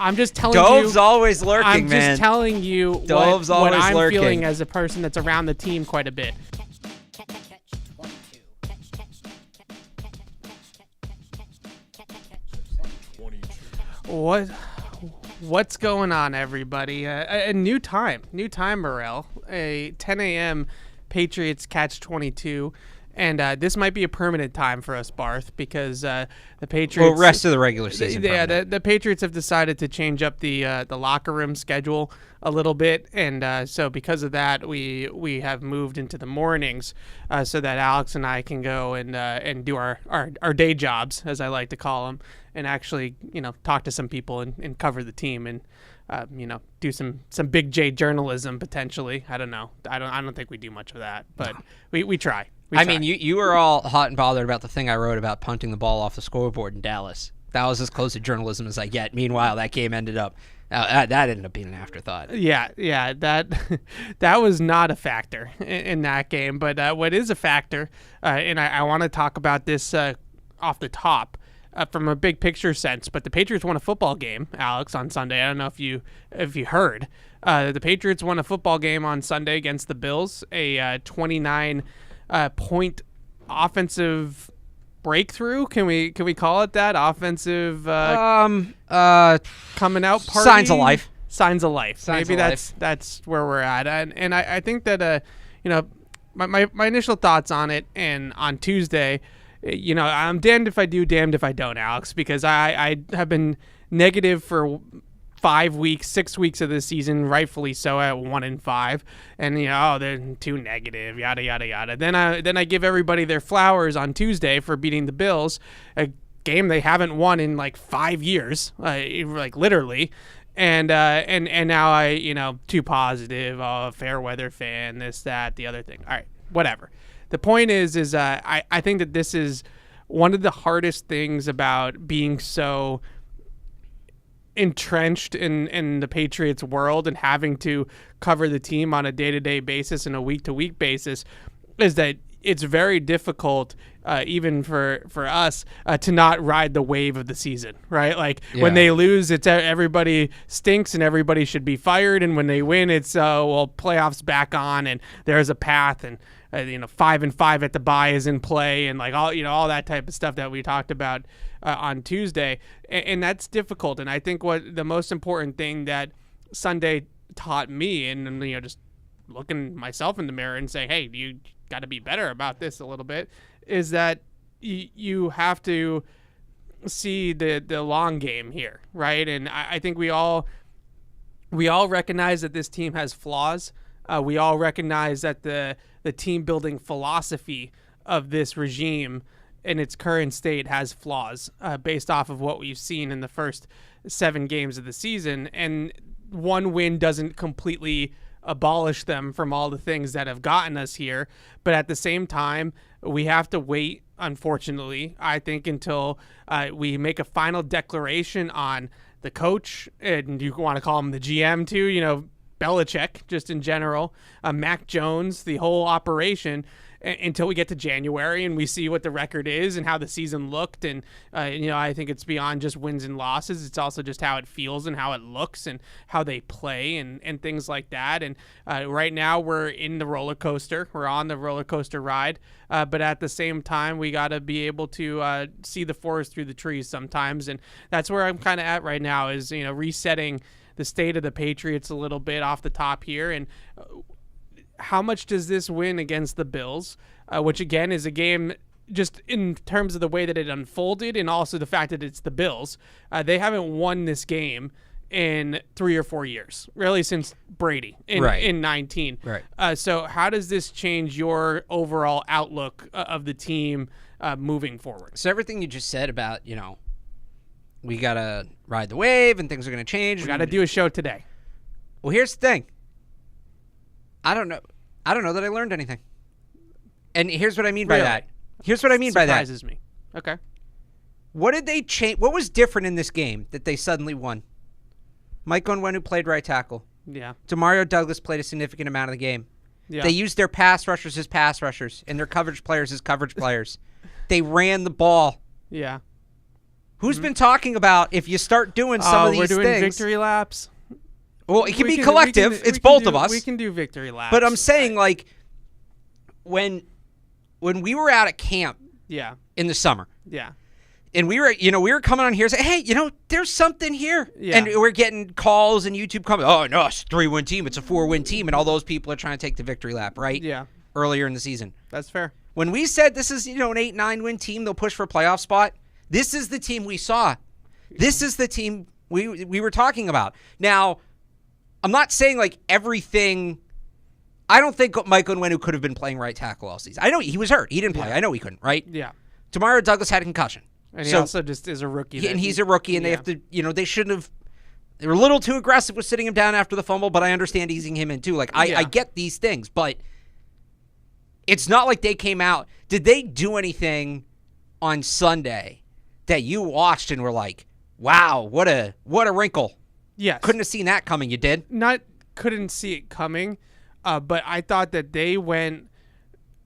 I'm just telling Dove's you. always lurking, man. I'm just telling you Dove's what always I'm lurking. feeling as a person that's around the team quite a bit. What's going on, everybody? A new time, Morel. A 10 a.m. Patriots Catch-22. And this might be a permanent time for us, Barth, because the Patriots... Well, rest of the regular season. Yeah, the Patriots have decided to change up the locker room schedule a little bit. And so because of that, we have moved into the mornings so that Alex and I can go and do our day jobs, as I like to call them, and actually, talk to some people and cover the team and, do some big J journalism potentially. I don't know. I don't think we do much of that, but we try. I mean, you were all hot and bothered about the thing I wrote about punting the ball off the scoreboard in Dallas. That was as close to journalism as I get. Meanwhile, that game ended up that ended up being an afterthought. Yeah, that was not a factor in that game. But what is a factor, and I want to talk about this off the top from a big picture sense. But the Patriots won a football game, Alex, on Sunday. I don't know if you heard. The Patriots won a football game on Sunday against the Bills. A 29 point offensive breakthrough. Can we call it that? Offensive coming out party. Signs of life. Maybe that's where we're at. And I think that my initial thoughts on it, and on Tuesday, I'm damned if I do, damned if I don't, Alex, because I have been negative for 6 weeks of the season, rightfully so, at 1-5, and they're too negative, yada yada yada. Then I give everybody their flowers on Tuesday for beating the Bills, a game they haven't won in like 5 years, like literally, and now I too positive, fair weather fan, this, that, the other thing. All right, whatever. The point is I think that this is one of the hardest things about being so entrenched in the Patriots world and having to cover the team on a day-to-day basis and a week-to-week basis, is that it's very difficult, even for us, to not ride the wave of the season, right? Like, when they lose, it's everybody stinks and everybody should be fired, and when they win, it's playoffs back on and there's a path, and 5-5 at the bye is in play, and like all that type of stuff that we talked about on Tuesday, and that's difficult. And I think what the most important thing that Sunday taught me, and just looking myself in the mirror and saying, hey, you got to be better about this a little bit, is that you have to see the long game here, right? And I think we all recognize that this team has flaws. We all recognize that the team building philosophy of this regime in its current state has flaws, based off of what we've seen in the first 7 games of the season. And one win doesn't completely abolish them from all the things that have gotten us here. But at the same time, we have to wait, unfortunately, I think, until we make a final declaration on the coach, and you want to call him the GM too, Belichick, just in general, Mac Jones, the whole operation, until we get to January and we see what the record is and how the season looked. And, I think it's beyond just wins and losses. It's also just how it feels and how it looks and how they play and things like that. And right now we're in the roller coaster. We're on the roller coaster ride. But at the same time, we got to be able to see the forest through the trees sometimes. And that's where I'm kind of at right now, is, resetting the state of the Patriots a little bit off the top here. And how much does this win against the Bills, which again is a game just in terms of the way that it unfolded, and also the fact that it's the Bills. They haven't won this game in 3 or 4 years, really, since Brady in 19. Right. So how does this change your overall outlook of the team moving forward? So everything you just said about, we got to ride the wave and things are going to change. We got to do a show today. Well, here's the thing. I don't know that I learned anything. And here's what I mean by that. Surprises me. Okay. What did they change? What was different in this game that they suddenly won? Mike Onwenu played right tackle. Yeah. Demario Douglas played a significant amount of the game. Yeah. They used their pass rushers as pass rushers and their coverage players as coverage players. They ran the ball. Yeah. Who's been talking about if you start doing some of these things? We're doing victory laps. Well, it can be collective. It's both of us. We can do victory laps. But I'm saying, like, when we were out at camp in the summer. Yeah. And we were coming on here saying, hey, there's something here. Yeah. And we're getting calls and YouTube comments. Oh, no, it's a 3-win team. It's a 4-win team. And all those people are trying to take the victory lap, right? Yeah. Earlier in the season. That's fair. When we said this is, an 8-9-win team, they'll push for a playoff spot, this is the team we saw. This is the team we were talking about. Now, I'm not saying, like, everything. I don't think Mike Onwenu could have been playing right tackle all season. I know he was hurt. He didn't play. I know he couldn't, right? Yeah. Demario Douglas had a concussion. And he also just is a rookie. And he's a rookie, and they have to, they shouldn't have. They were a little too aggressive with sitting him down after the fumble, but I understand easing him in too. Like, I get these things, but it's not like they came out. Did they do anything on Sunday that you watched and were like, wow, what a wrinkle? Yes. Couldn't have seen that coming. You did? Couldn't see it coming, but I thought that they went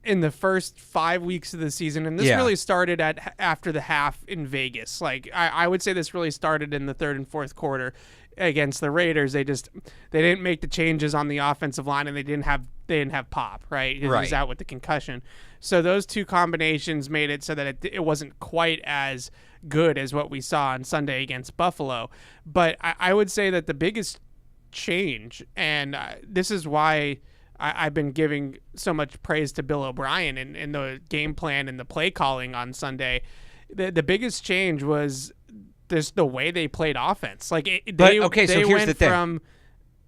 in the first 5 weeks of the season, and this really started after the half in Vegas. Like, I would say this really started in the third and fourth quarter against the Raiders. They didn't make the changes on the offensive line, and they didn't have Pop, right? He was out with the concussion. So those two combinations made it so that it wasn't quite as good as what we saw on Sunday against Buffalo. But I would say that the biggest change, and this is why I've been giving so much praise to Bill O'Brien and the game plan and the play calling on Sunday. The biggest change was the way they played offense. Like,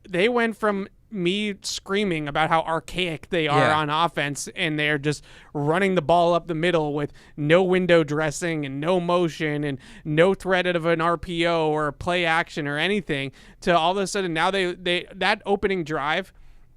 they went from me screaming about how archaic they are on offense, and they're just running the ball up the middle with no window dressing and no motion and no threat of an RPO or a play action or anything, to all of a sudden now they that opening drive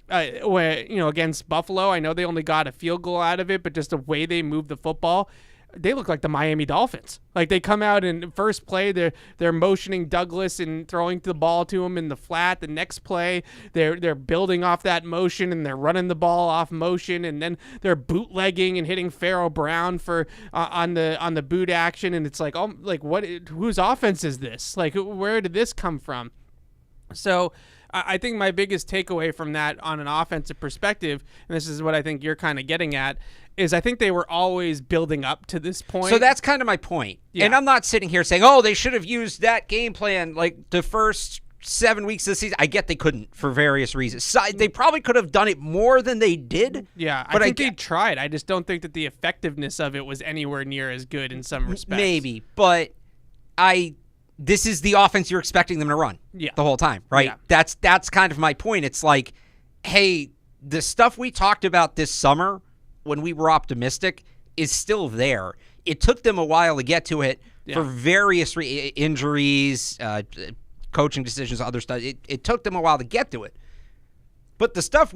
against Buffalo, I know they only got a field goal out of it, but just the way they moved the football, they look like the Miami Dolphins. Like, they come out in first play, they're motioning Douglas and throwing the ball to him in the flat. The next play, they're building off that motion and they're running the ball off motion, and then they're bootlegging and hitting Pharaoh Brown for on the boot action, and it's like, oh, like, what? Whose offense is this? Like, where did this come from? So I think my biggest takeaway from that on an offensive perspective, and this is what I think you're kind of getting at, is I think they were always building up to this point. So that's kind of my point. Yeah. And I'm not sitting here saying, oh, they should have used that game plan like the first 7 weeks of the season. I get they couldn't for various reasons. So they probably could have done it more than they did. Yeah, but I think they tried. I just don't think that the effectiveness of it was anywhere near as good in some respects. Maybe, but this is the offense you're expecting them to run the whole time, right? Yeah. That's kind of my point. It's like, hey, the stuff we talked about this summer when we were optimistic is still there. It took them a while to get to it for various injuries, coaching decisions, other stuff. It took them a while to get to it. But the stuff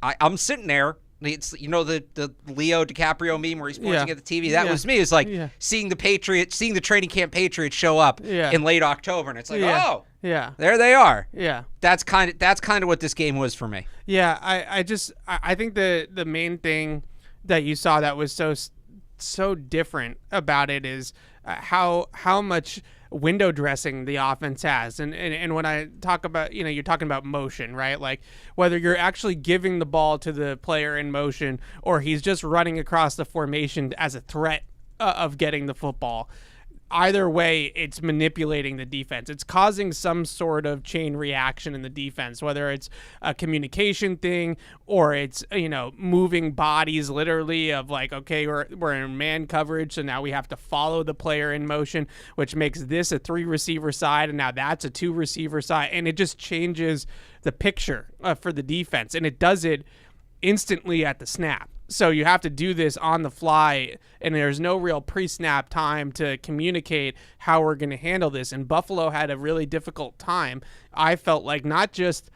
I'm sitting there. It's the Leo DiCaprio meme where he's pointing at the TV. That was me. It's like seeing the training camp Patriots show up in late October, and it's like, there they are. Yeah, that's kind of what this game was for me. Yeah, I think the main thing that you saw that was so different about it is how much window dressing the offense has. And when I talk about, you're talking about motion, right? Like, whether you're actually giving the ball to the player in motion or he's just running across the formation as a threat of getting the football. Either way, it's manipulating the defense. It's causing some sort of chain reaction in the defense, whether it's a communication thing or it's, moving bodies literally of like, okay, we're in man coverage, so now we have to follow the player in motion, which makes this a 3-receiver side, and now that's a 2-receiver side, and it just changes the picture for the defense, and it does it instantly at the snap. So you have to do this on the fly, and there's no real pre-snap time to communicate how we're going to handle this. And Buffalo had a really difficult time, I felt like, not just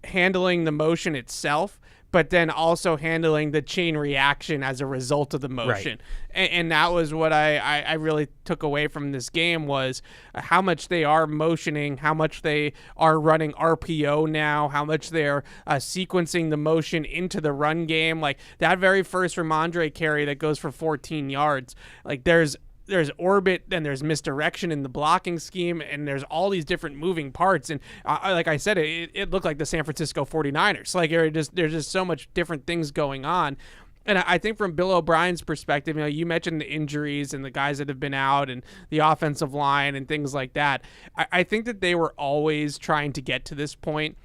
handling the motion itself, but then also handling the chain reaction as a result of the motion. Right. And that was what I really took away from this game, was how much they are motioning, how much they are running RPO now, how much they're sequencing the motion into the run game. Like, that very first Ramondre carry that goes for 14 yards, like, there's there's orbit, then there's misdirection in the blocking scheme, and there's all these different moving parts. And like I said, it looked like the San Francisco 49ers. Like there's just so much different things going on. And I think from Bill O'Brien's perspective, you mentioned the injuries and the guys that have been out and the offensive line and things like that. I think that they were always trying to get to this point.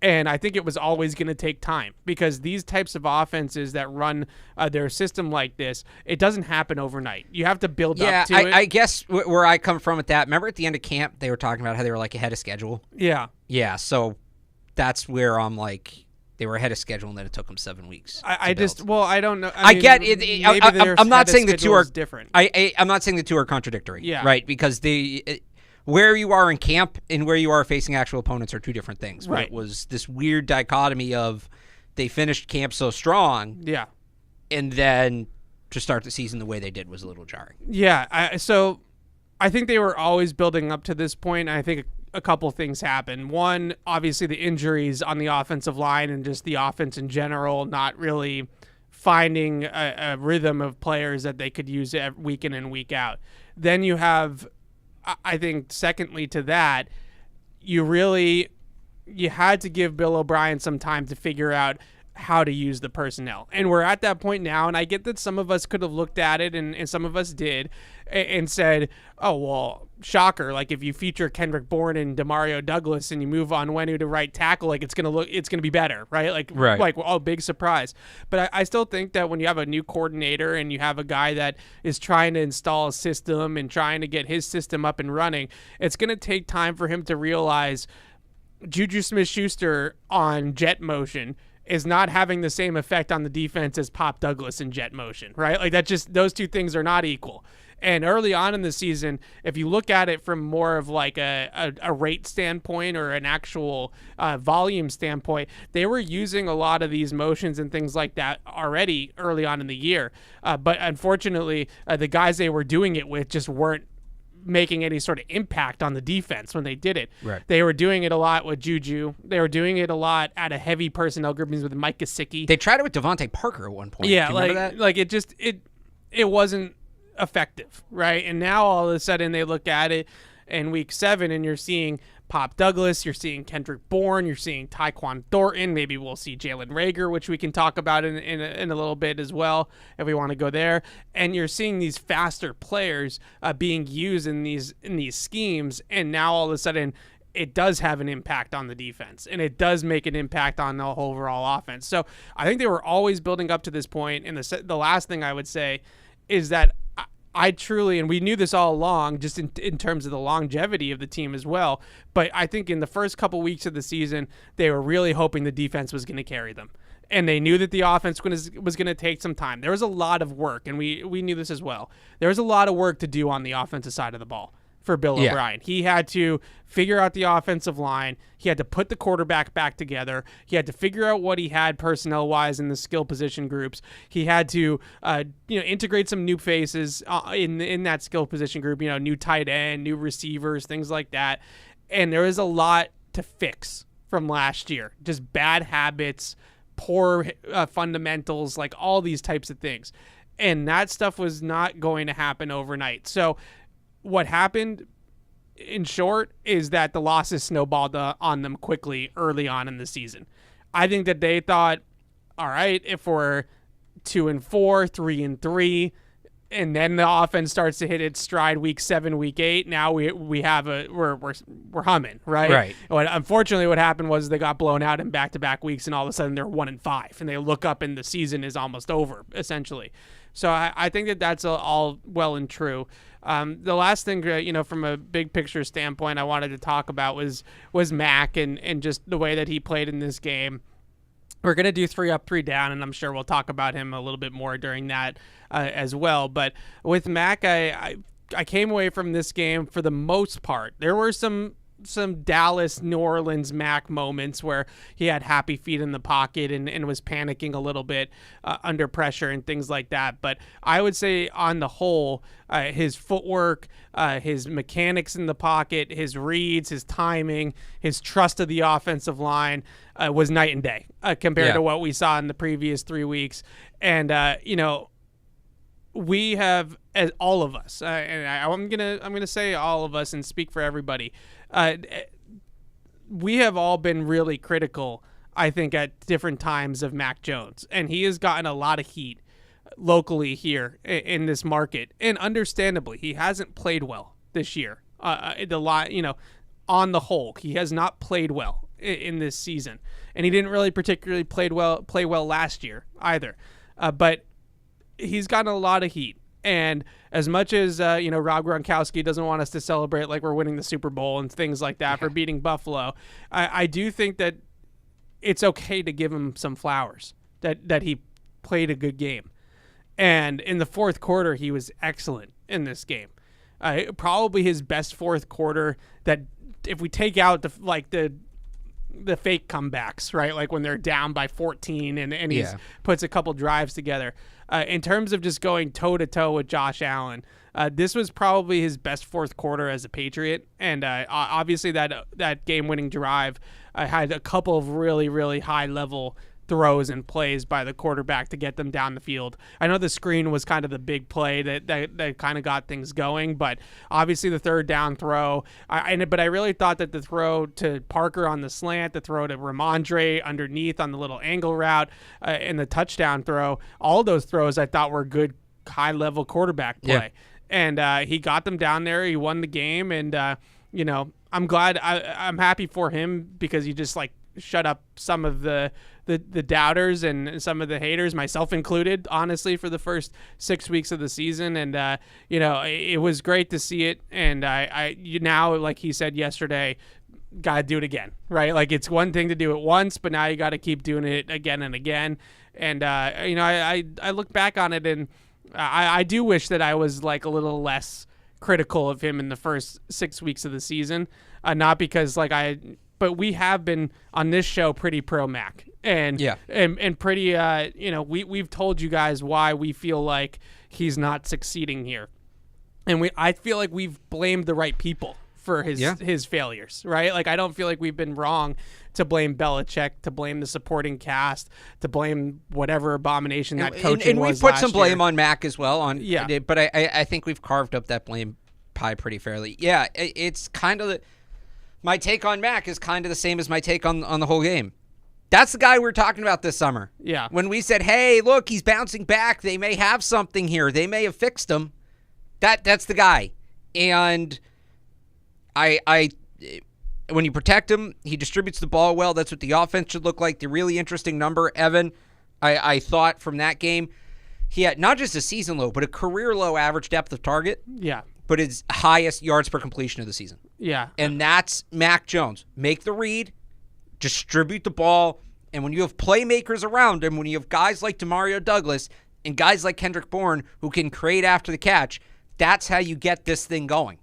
And I think it was always going to take time because these types of offenses that run their system like this, it doesn't happen overnight. You have to build up to it. I guess where I come from with that, remember at the end of camp, they were talking about how they were like ahead of schedule? Yeah. Yeah, so that's where I'm like, they were ahead of schedule and then it took them 7 weeks. I don't know. I get it. I'm not saying the two are different. I'm not saying the two are contradictory. Yeah. Right? Because where you are in camp and where you are facing actual opponents are two different things. But right. It was this weird dichotomy of they finished camp so strong. Yeah. And then to start the season the way they did was a little jarring. Yeah. So I think they were always building up to this point. I think a couple things happened. One, obviously the injuries on the offensive line and just the offense in general, not really finding a rhythm of players that they could use week in and week out. Then you have, I think, secondly to that, you had to give Bill O'Brien some time to figure out how to use the personnel. And we're at that point now, and I get that some of us could have looked at it, and some of us did, and said, oh, well, shocker, like if you feature Kendrick Bourne and Demario Douglas and you move Onwenu to right tackle, like it's gonna be better, right? Like oh, big surprise. But I still think that when you have a new coordinator and you have a guy that is trying to install a system and trying to get his system up and running, it's gonna take time for him to realize Juju Smith-Schuster on jet motion is not having the same effect on the defense as Pop Douglas in jet motion, right? Like that just, those two things are not equal. And early on in the season, if you look at it from more of like a rate standpoint or an actual volume standpoint, they were using a lot of these motions and things like that already early on in the year. But unfortunately, the guys they were doing it with just weren't making any sort of impact on the defense when they did it. Right. They were doing it a lot with Juju. They were doing it a lot at a heavy personnel groupings with Mike Gesicki. They tried it with Devontae Parker at one point. Yeah, do you remember that? Like it wasn't effective, right? And now all of a sudden they look at it in week 7 and you're seeing Pop Douglas, you're seeing Kendrick Bourne, you're seeing Tyquan Thornton, maybe we'll see Jalen Reagor, which we can talk about in a little bit as well if we want to go there. And you're seeing these faster players being used in these schemes, and now all of a sudden it does have an impact on the defense, and it does make an impact on the whole overall offense. So I think they were always building up to this point, and the last thing I would say is that I truly, and we knew this all along, just in terms of the longevity of the team as well, but I think in the first couple weeks of the season, they were really hoping the defense was going to carry them. And they knew that the offense was going to take some time. There was a lot of work, and we knew this as well. There was a lot of work to do on the offensive side of the ball for Bill O'Brien. He had to figure out the offensive line. He had to put the quarterback back together. He had to figure out what he had personnel-wise in the skill position groups. He had to integrate some new faces in that skill position group, new tight end, new receivers, things like that. And there is a lot to fix from last year. Just bad habits, poor fundamentals, like all these types of things. And that stuff was not going to happen overnight. So what happened, in short, is that the losses snowballed on them quickly early on in the season. I think that they thought, all right, if we're 2-4, 3-3, and then the offense starts to hit its stride week 7, week 8, now we're humming, right? Right. Unfortunately, what happened was they got blown out in back-to-back weeks, and all of a sudden they're 1-5, and they look up and the season is almost over, essentially. So I think that that's all well and true. The last thing, from a big picture standpoint, I wanted to talk about was Mac and just the way that he played in this game. We're going to do 3 up, 3 down, and I'm sure we'll talk about him a little bit more during that as well. But with Mac, I came away from this game for the most part. There were some Dallas, New Orleans Mac moments where he had happy feet in the pocket and was panicking a little bit under pressure and things like that. But I would say on the whole, his footwork, his mechanics in the pocket, his reads, his timing, his trust of the offensive line was night and day compared to what we saw in the previous 3 weeks. And, we have, as all of us, and I'm gonna say all of us and speak for everybody. We have all been really critical, I think, at different times of Mac Jones, and he has gotten a lot of heat locally here in this market, and understandably, he hasn't played well this year. On the whole, he has not played well in this season, and he didn't really particularly play well last year either. But he's gotten a lot of heat. And as much as, Rob Gronkowski doesn't want us to celebrate like we're winning the Super Bowl and things like that for beating Buffalo, I do think that it's okay to give him some flowers, that he played a good game. And in the fourth quarter, he was excellent in this game. Probably his best fourth quarter, that if we take out the fake comebacks, right? Like when they're down by 14 and he puts a couple drives together. In terms of just going toe-to-toe with Josh Allen, this was probably his best fourth quarter as a Patriot. And obviously that game-winning drive had a couple of really, really high-level throws and plays by the quarterback to get them down the field. I know the screen was kind of the big play that kind of got things going, but obviously the third down throw. But I really thought that the throw to Parker on the slant, the throw to Ramondre underneath on the little angle route, and the touchdown throw, all those throws I thought were good high-level quarterback play. Yeah. And he got them down there. He won the game, and I'm glad. I'm happy for him because he just shut up some of the doubters and some of the haters, myself included, honestly, for the first 6 weeks of the season. And, it was great to see it. And I now, like he said yesterday, got to do it again, right? Like, it's one thing to do it once, but now you got to keep doing it again and again. And, I look back on it, and I do wish that I was a little less critical of him in the first 6 weeks of the season. Not because but we have been on this show pretty pro Mac, and pretty we've told you guys why we feel like he's not succeeding here, and I feel like we've blamed the right people for his failures, right? Like, I don't feel like we've been wrong to blame Belichick, to blame the supporting cast, to blame whatever abomination that coaching was. And we put some blame on Mac as well. But I think we've carved up that blame pie pretty fairly. Yeah, it's kind of my take on Mac is kind of the same as my take on the whole game. That's the guy we were talking about this summer. Yeah. When we said, hey, look, he's bouncing back. They may have something here. They may have fixed him. That's the guy. And when you protect him, he distributes the ball well. That's what the offense should look like. The really interesting number, Evan, I thought from that game, he had not just a season low, but a career low average depth of target. Yeah. But his highest yards per completion of the season. Yeah. And that's Mac Jones. Make the read, distribute the ball, and when you have playmakers around him, when you have guys like Demario Douglas and guys like Kendrick Bourne who can create after the catch, that's how you get this thing going.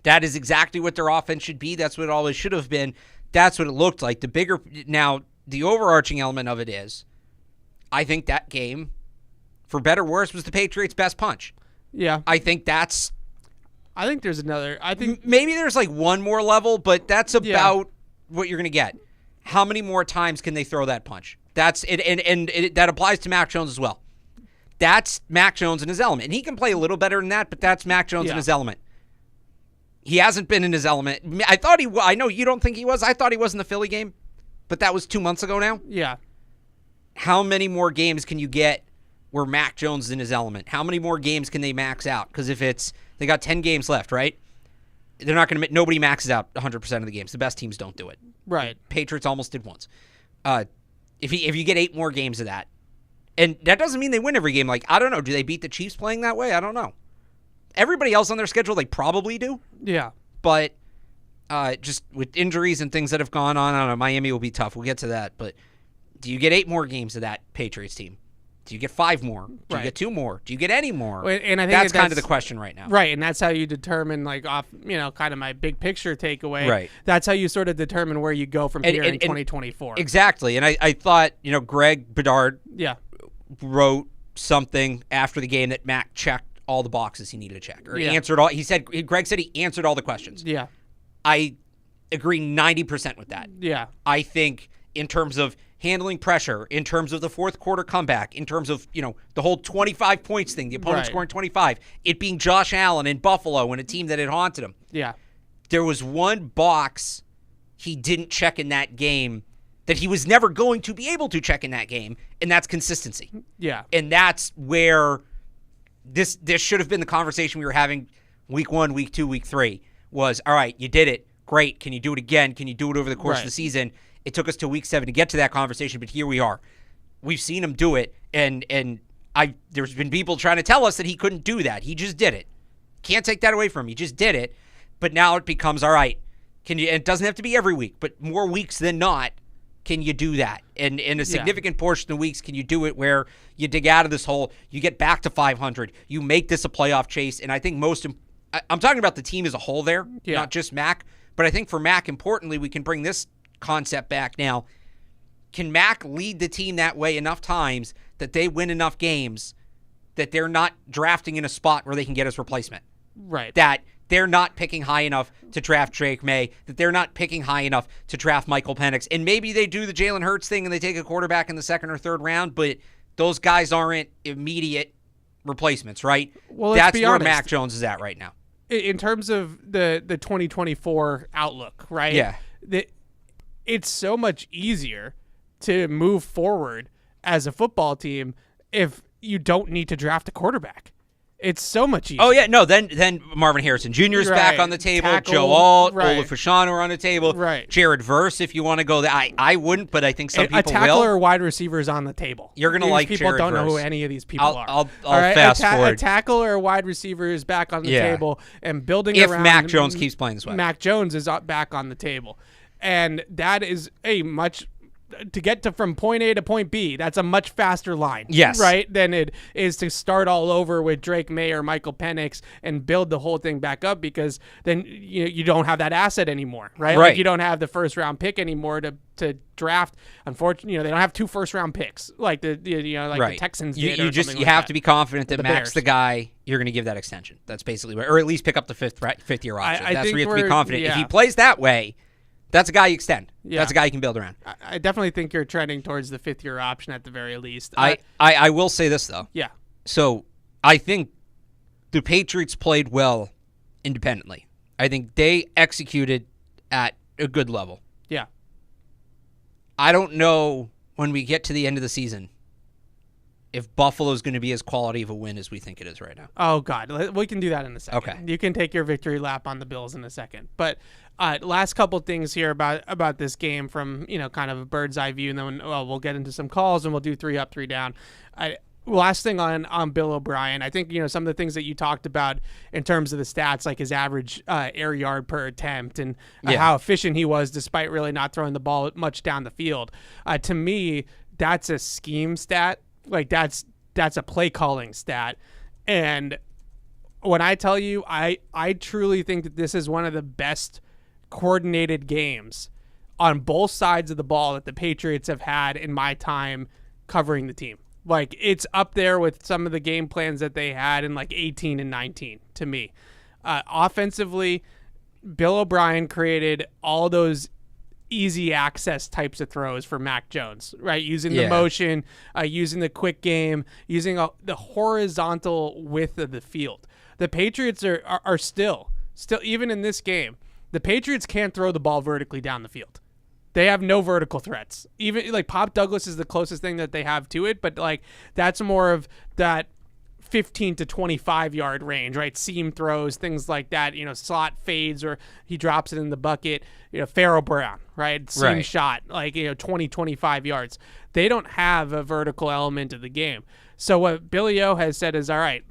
That is exactly what their offense should be. That's what it always should have been. That's what it looked like. The overarching element of it is, I think that game, for better or worse, was the Patriots' best punch. Yeah. I think there's another. I think maybe there's one more level, but that's about what you're going to get. How many more times can they throw that punch? That's it, and that applies to Mac Jones as well. That's Mac Jones in his element. And he can play a little better than that, but that's Mac Jones in his element. He hasn't been in his element. I know you don't think he was. I thought he was in the Philly game, but that was 2 months ago now. Yeah. How many more games can you get where Mac Jones is in his element? How many more games can they max out? Because if they got 10 games left, right? They're not going to. Nobody maxes out 100% of the games. The best teams don't do it. Right. Patriots almost did once. If you get 8 more games of that, and that doesn't mean they win every game. I don't know. Do they beat the Chiefs playing that way? I don't know. Everybody else on their schedule, they probably do. Yeah. But just with injuries and things that have gone on, I don't know. Miami will be tough. We'll get to that. But do you get 8 more games of that Patriots team? Do you get 5 more? Do you get 2 more? Do you get any more? And I think that's kind of the question right now. Right, and that's how you determine, kind of my big picture takeaway. Right. That's how you sort of determine where you go from here in 2024. Exactly. And I thought, Greg Bedard wrote something after the game that Mac checked all the boxes he needed to check. Or answered all. Greg said he answered all the questions. Yeah. I agree 90% with that. Yeah. I think in terms of handling pressure, in terms of the fourth quarter comeback, in terms of, the whole 25 points thing, the opponent scoring 25, it being Josh Allen in Buffalo and a team that had haunted him. Yeah. There was one box he didn't check in that game that he was never going to be able to check in that game, and that's consistency. Yeah. And that's where this should have been the conversation we were having week 1, week 2, week 3, was, all right, you did it. Great. Can you do it again? Can you do it over the course of the season? It took us to week 7 to get to that conversation, but here we are. We've seen him do it, and there's been people trying to tell us that he couldn't do that. He just did it. Can't take that away from him. He just did it. But now it becomes, all right, and it doesn't have to be every week, but more weeks than not, can you do that? And in a significant portion of weeks, can you do it where you dig out of this hole, you get back to 500, you make this a playoff chase? And I think I'm talking about the team as a whole there, not just Mac. But I think for Mac, importantly, we can bring this concept back now. Can Mac lead the team that way enough times that they win enough games that they're not drafting in a spot where they can get his replacement? Right. That they're not picking high enough to draft Drake May, that they're not picking high enough to draft Michael Penix. And maybe they do the Jalen Hurts thing and they take a quarterback in the 2nd or 3rd round, but those guys aren't immediate replacements, right? Well, that's where Mac Jones is at right now. In terms of the 2024 outlook, right? Yeah. It's so much easier to move forward as a football team if you don't need to draft a quarterback. It's so much easier. Oh, yeah. No, then Marvin Harrison Jr. is back on the table. Tackle, Joe Alt, Olafashanu are on the table. Right. Jared Verse, if you want to go there. I wouldn't, but I think some people will. A tackle or wide receiver is on the table. You're going to like Jared Verse. People don't know who any of these people are. I'll fast forward. A tackle or a wide receiver is back on the table, and building around. If Mac Jones keeps playing this way. Mac Jones is back on the table. And that is to get from point A to point B, that's a much faster line. Yes. Right? Than it is to start all over with Drake May or Michael Penix and build the whole thing back up, because then you don't have that asset anymore, right? Like you don't have the 1st round pick anymore to draft. Unfortunately, they don't have 2 1st round picks like the Texans did. You have to be confident that Mac's the guy you're going to give that extension. That's basically or at least pick up the fifth year option. That's where you have to be confident. If he plays that way, that's a guy you extend. Yeah. That's a guy you can build around. I definitely think you're trending towards the 5th year option at the very least. I will say this, though. Yeah. So I think the Patriots played well independently. I think they executed at a good level. Yeah. I don't know when we get to the end of the season if Buffalo's going to be as quality of a win as we think it is right now. Oh, God. We can do that in a second. Okay. You can take your victory lap on the Bills in a second. But last couple things here about this game from, kind of a bird's eye view, and then we'll get into some calls, and we'll do 3 up, 3 down. Last thing on Bill O'Brien, I think, some of the things that you talked about in terms of the stats, like his average air yard per attempt and how efficient he was despite really not throwing the ball much down the field. To me, that's a scheme stat. Like that's a play calling stat. And when I tell you, I truly think that this is one of the best coordinated games on both sides of the ball that the Patriots have had in my time covering the team. Like, it's up there with some of the game plans that they had in like 18 and 19 to me. Offensively, Bill O'Brien created all those easy access types of throws for Mac Jones, right? Using the motion, using the quick game, using the horizontal width of the field. The Patriots are still, even in this game, the Patriots can't throw the ball vertically down the field. They have no vertical threats. Even like Pop Douglas is the closest thing that they have to it, but like that's more of that 15 to 25 yard range, right? Seam throws, things like that, slot fades or he drops it in the bucket, Pharaoh Brown, right? Seam shot, like, 20, 25 yards. They don't have a vertical element of the game. So what Billy O has said is, all right,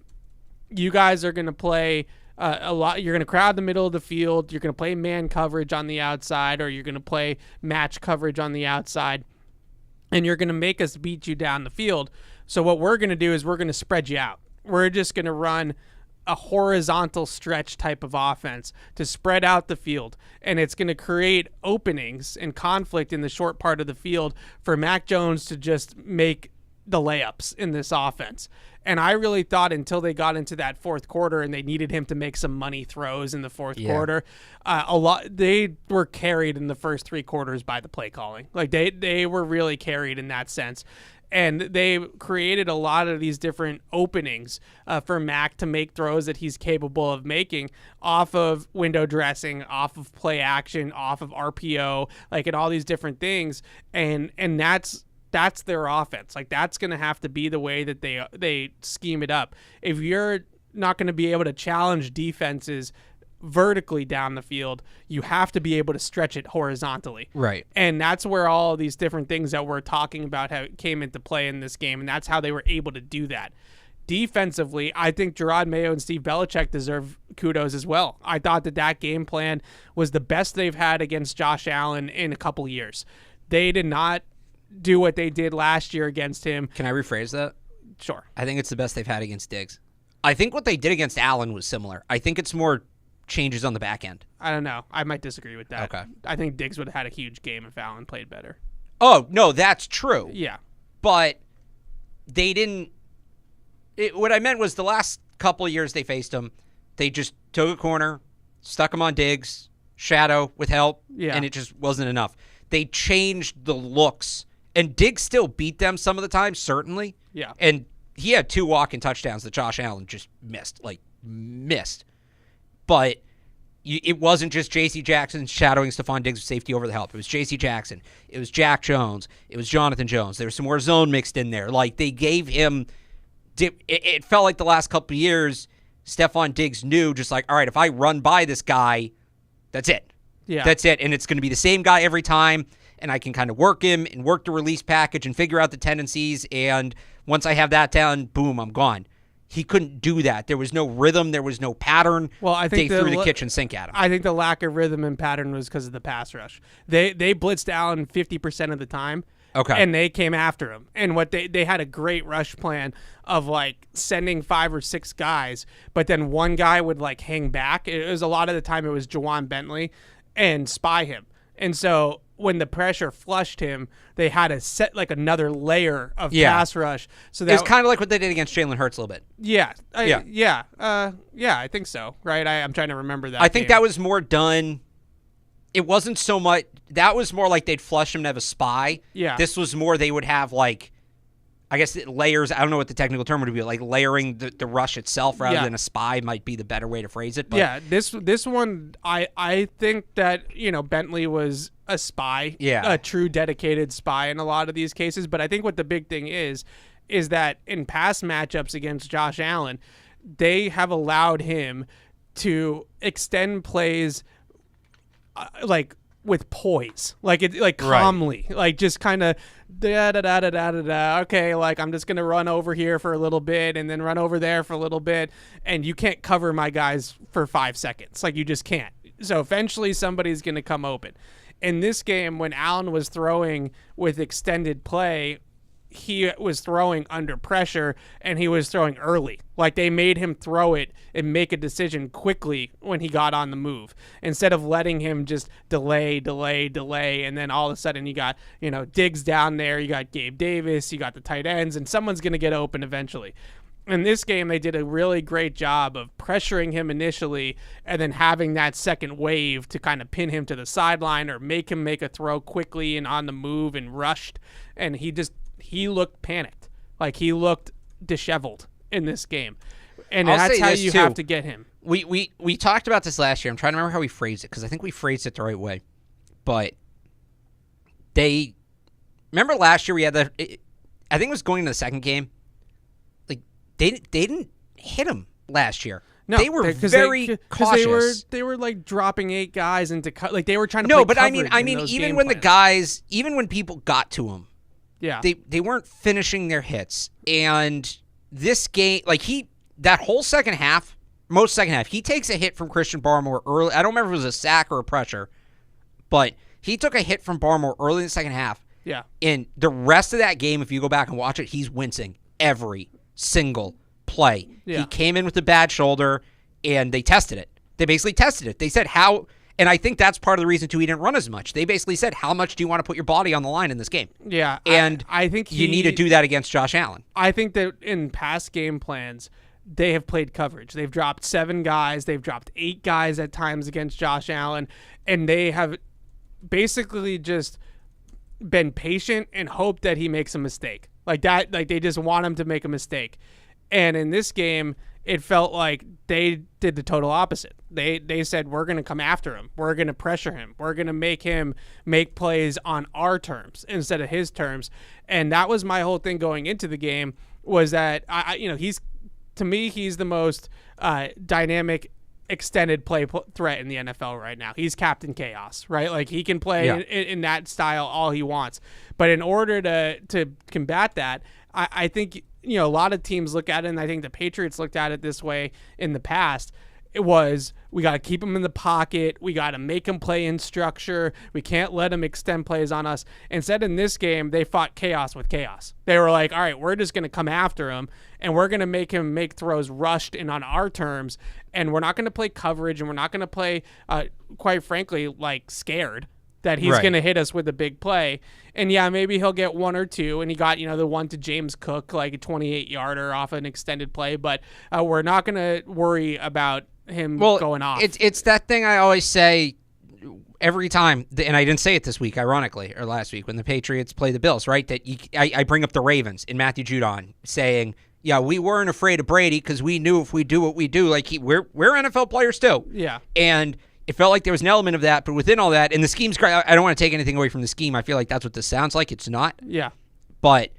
you guys are going to play a lot. You're going to crowd the middle of the field. You're going to play man coverage on the outside, or you're going to play match coverage on the outside, and you're going to make us beat you down the field. So what we're going to do is we're going to spread you out. We're just going to run a horizontal stretch type of offense to spread out the field, and it's going to create openings and conflict in the short part of the field for Mac Jones to just make the layups in this offense. And I really thought until they got into that fourth quarter and they needed him to make some money throws in the fourth quarter, they were carried in the first 3 quarters by the play calling. Like they were really carried in that sense. And they created a lot of these different openings for Mac to make throws that he's capable of making off of window dressing, off of play action, off of RPO, like, and all these different things. And that's their offense. Like, that's going to have to be the way that they scheme it up. If you're not going to be able to challenge defenses vertically down the field, you have to be able to stretch it horizontally. Right. And that's where all these different things that we're talking about came into play in this game, and that's how they were able to do that. Defensively, I think Gerard Mayo and Steve Belichick deserve kudos as well. I thought that game plan was the best they've had against Josh Allen in a couple years. They did not do what they did last year against him. Can I rephrase that? Sure. I think it's the best they've had against Diggs. I think what they did against Allen was similar. I think it's more changes on the back end. I don't know. I might disagree with that. Okay. I think Diggs would have had a huge game if Allen played better. Oh, no, that's true. Yeah. But they didn't... what I meant was the last couple of years they faced him, they just took a corner, stuck him on Diggs, shadow with help, and it just wasn't enough. They changed the looks, and Diggs still beat them some of the time, certainly. Yeah. And he had 2 walk-in touchdowns that Josh Allen just missed. But it wasn't just J.C. Jackson shadowing Stephon Diggs with safety over the help. It was J.C. Jackson. It was Jack Jones. It was Jonathan Jones. There was some more zone mixed in there. Like, they gave him – it felt like the last couple of years, Stephon Diggs knew just like, all right, if I run by this guy, that's it. Yeah. That's it. And it's going to be the same guy every time, and I can kind of work him and work the release package and figure out the tendencies, and once I have that down, boom, I'm gone. He couldn't do that. There was no rhythm. There was no pattern. Well, I think they threw the kitchen sink at him. I think the lack of rhythm and pattern was because of the pass rush. They blitzed Allen 50% of the time. Okay. And they came after him. And what they had a great rush plan of like sending 5 or 6 guys, but then one guy would like hang back. It was a lot of the time it was Jawan Bentley and spy him. And so when the pressure flushed him, they had to set like another layer of pass rush. So that it was kind of like what they did against Jalen Hurts a little bit. Yeah. I think so. Right. I'm trying to remember that. I think that was more done. It wasn't so much. That was more like they'd flush him to have a spy. Yeah. This was more they would have like, I guess layers. I don't know what the technical term would be. Like layering the rush itself rather than a spy might be the better way to phrase it. But yeah. This one, I think that, Bentley was a spy. Yeah. A true dedicated spy in a lot of these cases. But I think what the big thing is that in past matchups against Josh Allen, they have allowed him to extend plays like with poise, like calmly, like just kind of okay, like I'm just gonna run over here for a little bit and then run over there for a little bit, and you can't cover my guys for 5 seconds, like you just can't. So eventually somebody's gonna come open. In this game, when Allen was throwing with extended play, he was throwing under pressure and he was throwing early. Like they made him throw it and make a decision quickly when he got on the move instead of letting him just delay. And then all of a sudden you got, Diggs down there, you got Gabe Davis, you got the tight ends, and someone's going to get open eventually. In this game, they did a really great job of pressuring him initially and then having that second wave to kind of pin him to the sideline or make him make a throw quickly and on the move and rushed. And he looked panicked. Like he looked disheveled in this game. And that's how you have to get him. We talked about this last year. I'm trying to remember how we phrased it because I think we phrased it the right way. But remember last year we had I think it was going into the second game. Like they didn't hit him last year. No, they were very cautious. They were like dropping 8 guys into like they were trying to No, play but I mean even when people got to him, yeah, they weren't finishing their hits. And this game, like that whole second half, he takes a hit from Christian Barmore early. I don't remember if it was a sack or a pressure, but he took a hit from Barmore early in the second half. Yeah. And the rest of that game, if you go back and watch it, he's wincing every single play. Yeah. He came in with a bad shoulder, and they tested it. They basically tested it. They said how, And I think that's part of the reason, too, he didn't run as much. They basically said, how much do you want to put your body on the line in this game? Yeah. And I think you need to do that against Josh Allen. I think that in past game plans, they have played coverage. They've dropped 7 guys. They've dropped 8 guys at times against Josh Allen. And they have basically just been patient and hoped that he makes a mistake. Like that, like they just want him to make a mistake. And in this game, it felt like they did the total opposite. They said, we're going to come after him. We're going to pressure him. We're going to make him make plays on our terms instead of his terms. And that was my whole thing going into the game, was that, he's the most dynamic extended play threat in the NFL right now. He's Captain Chaos, right? Like he can play in that style all he wants. But in order to combat that, I think, a lot of teams look at it, and I think the Patriots looked at it this way in the past. It was, we got to keep him in the pocket. We got to make him play in structure. We can't let him extend plays on us. Instead, in this game, they fought chaos with chaos. They were like, all right, we're just going to come after him, and we're going to make him make throws rushed and on our terms, and we're not going to play coverage, and we're not going to play, quite frankly, like scared that he's going to hit us with a big play. And yeah, maybe he'll get 1 or 2. And he got, the one to James Cook, like a 28-yarder off an extended play. But we're not going to worry about him going off. It's that thing I always say every time, and I didn't say it this week, ironically, or last week when the Patriots play the Bills, right? That I bring up the Ravens in Matthew Judon saying, yeah, we weren't afraid of Brady because we knew if we do what we do, like we're NFL players too. Yeah. And it felt like there was an element of that, but within all that, and the scheme's great. I don't want to take anything away from the scheme. I feel like that's what this sounds like. It's not. Yeah. But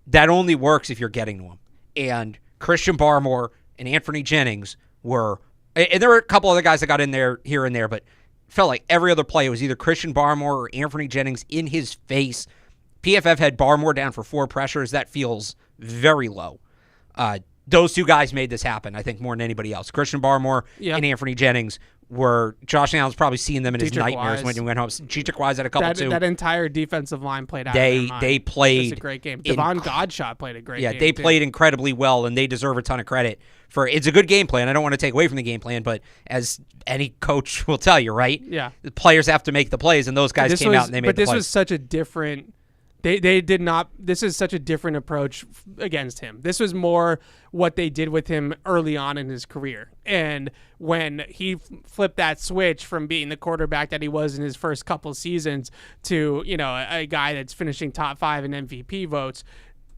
that only works if you're getting to him. And Christian Barmore and Anthony Jennings were, and there were a couple other guys that got in there here and there, but it felt like every other play was either Christian Barmore or Anthony Jennings in his face. PFF had Barmore down for 4 pressures. That feels very low. Those 2 guys made this happen, I think, more than anybody else. Christian Barmore and Anthony Jennings were, Josh Allen's probably seeing them in his nightmares when he went home. Cheech Wise had a couple too. That entire defensive line played out. They played. It's a great game. Devon Godshot played a great game. Yeah, they played incredibly well, and they deserve a ton of credit for. It's a good game plan. I don't want to take away from the game plan, but as any coach will tell you, right? Yeah, the players have to make the plays, and those guys came out and they made the plays. But this was such a different. They did not. This is such a different approach against him. This was more what they did with him early on in his career. And when he flipped that switch from being the quarterback that he was in his first couple seasons to, a guy that's finishing top 5 in MVP votes,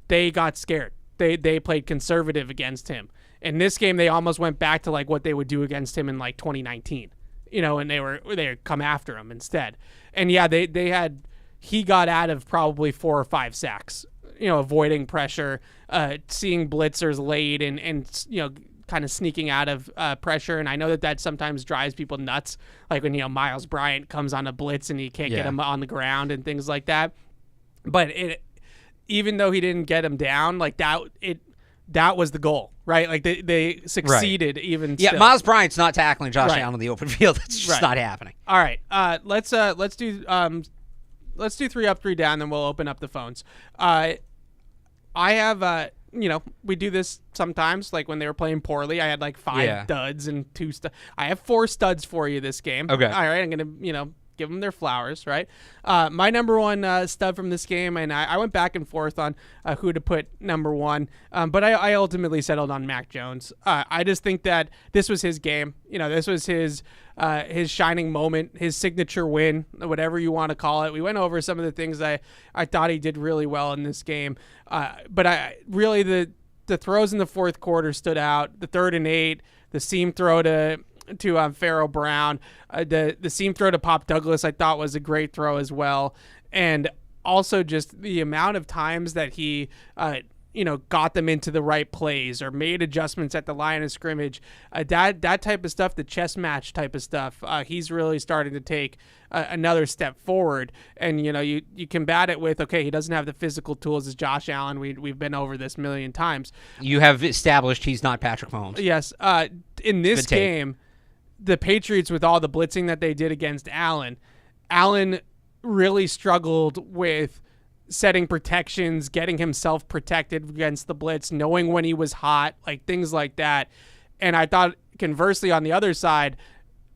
they got scared. They played conservative against him. In this game, they almost went back to like what they would do against him in like 2019. And they come after him instead. And yeah, he got out of probably 4 or 5 sacks, avoiding pressure, seeing blitzers late and kind of sneaking out of pressure. And I know that sometimes drives people nuts, like when, Miles Bryant comes on a blitz and he can't get him on the ground and things like that. But even though he didn't get him down, like that was the goal, right? Like they succeeded even still. Yeah, Miles Bryant's not tackling Josh Allen in the open field. That's just not happening. All right, let's do 3 up, 3 down, then we'll open up the phones. I have, we do this sometimes, like when they were playing poorly. I had like 5 duds and 2 studs. I have 4 studs for you this game. Okay. All right, I'm going to, give them their flowers, right? My number 1 stud from this game, and I went back and forth on who to put number 1, but I ultimately settled on Mac Jones. I just think that this was his game. This was his shining moment, his signature win, whatever you want to call it. We went over some of the things I thought he did really well in this game, but the throws in the fourth quarter stood out. The 3rd and 8, the seam throw to Pharaoh Brown, the seam throw to Pop Douglas I thought was a great throw as well, and also just the amount of times that he got them into the right plays or made adjustments at the line of scrimmage, that type of stuff, the chess match type of stuff, he's really starting to take another step forward. And you combat it with, okay, he doesn't have the physical tools as Josh Allen. We've been over this a million times. You have established he's not Patrick Mahomes. Yes. In this game, the Patriots, with all the blitzing that they did against Allen really struggled with setting protections, getting himself protected against the blitz, knowing when he was hot, like things like that. And I thought, conversely, on the other side,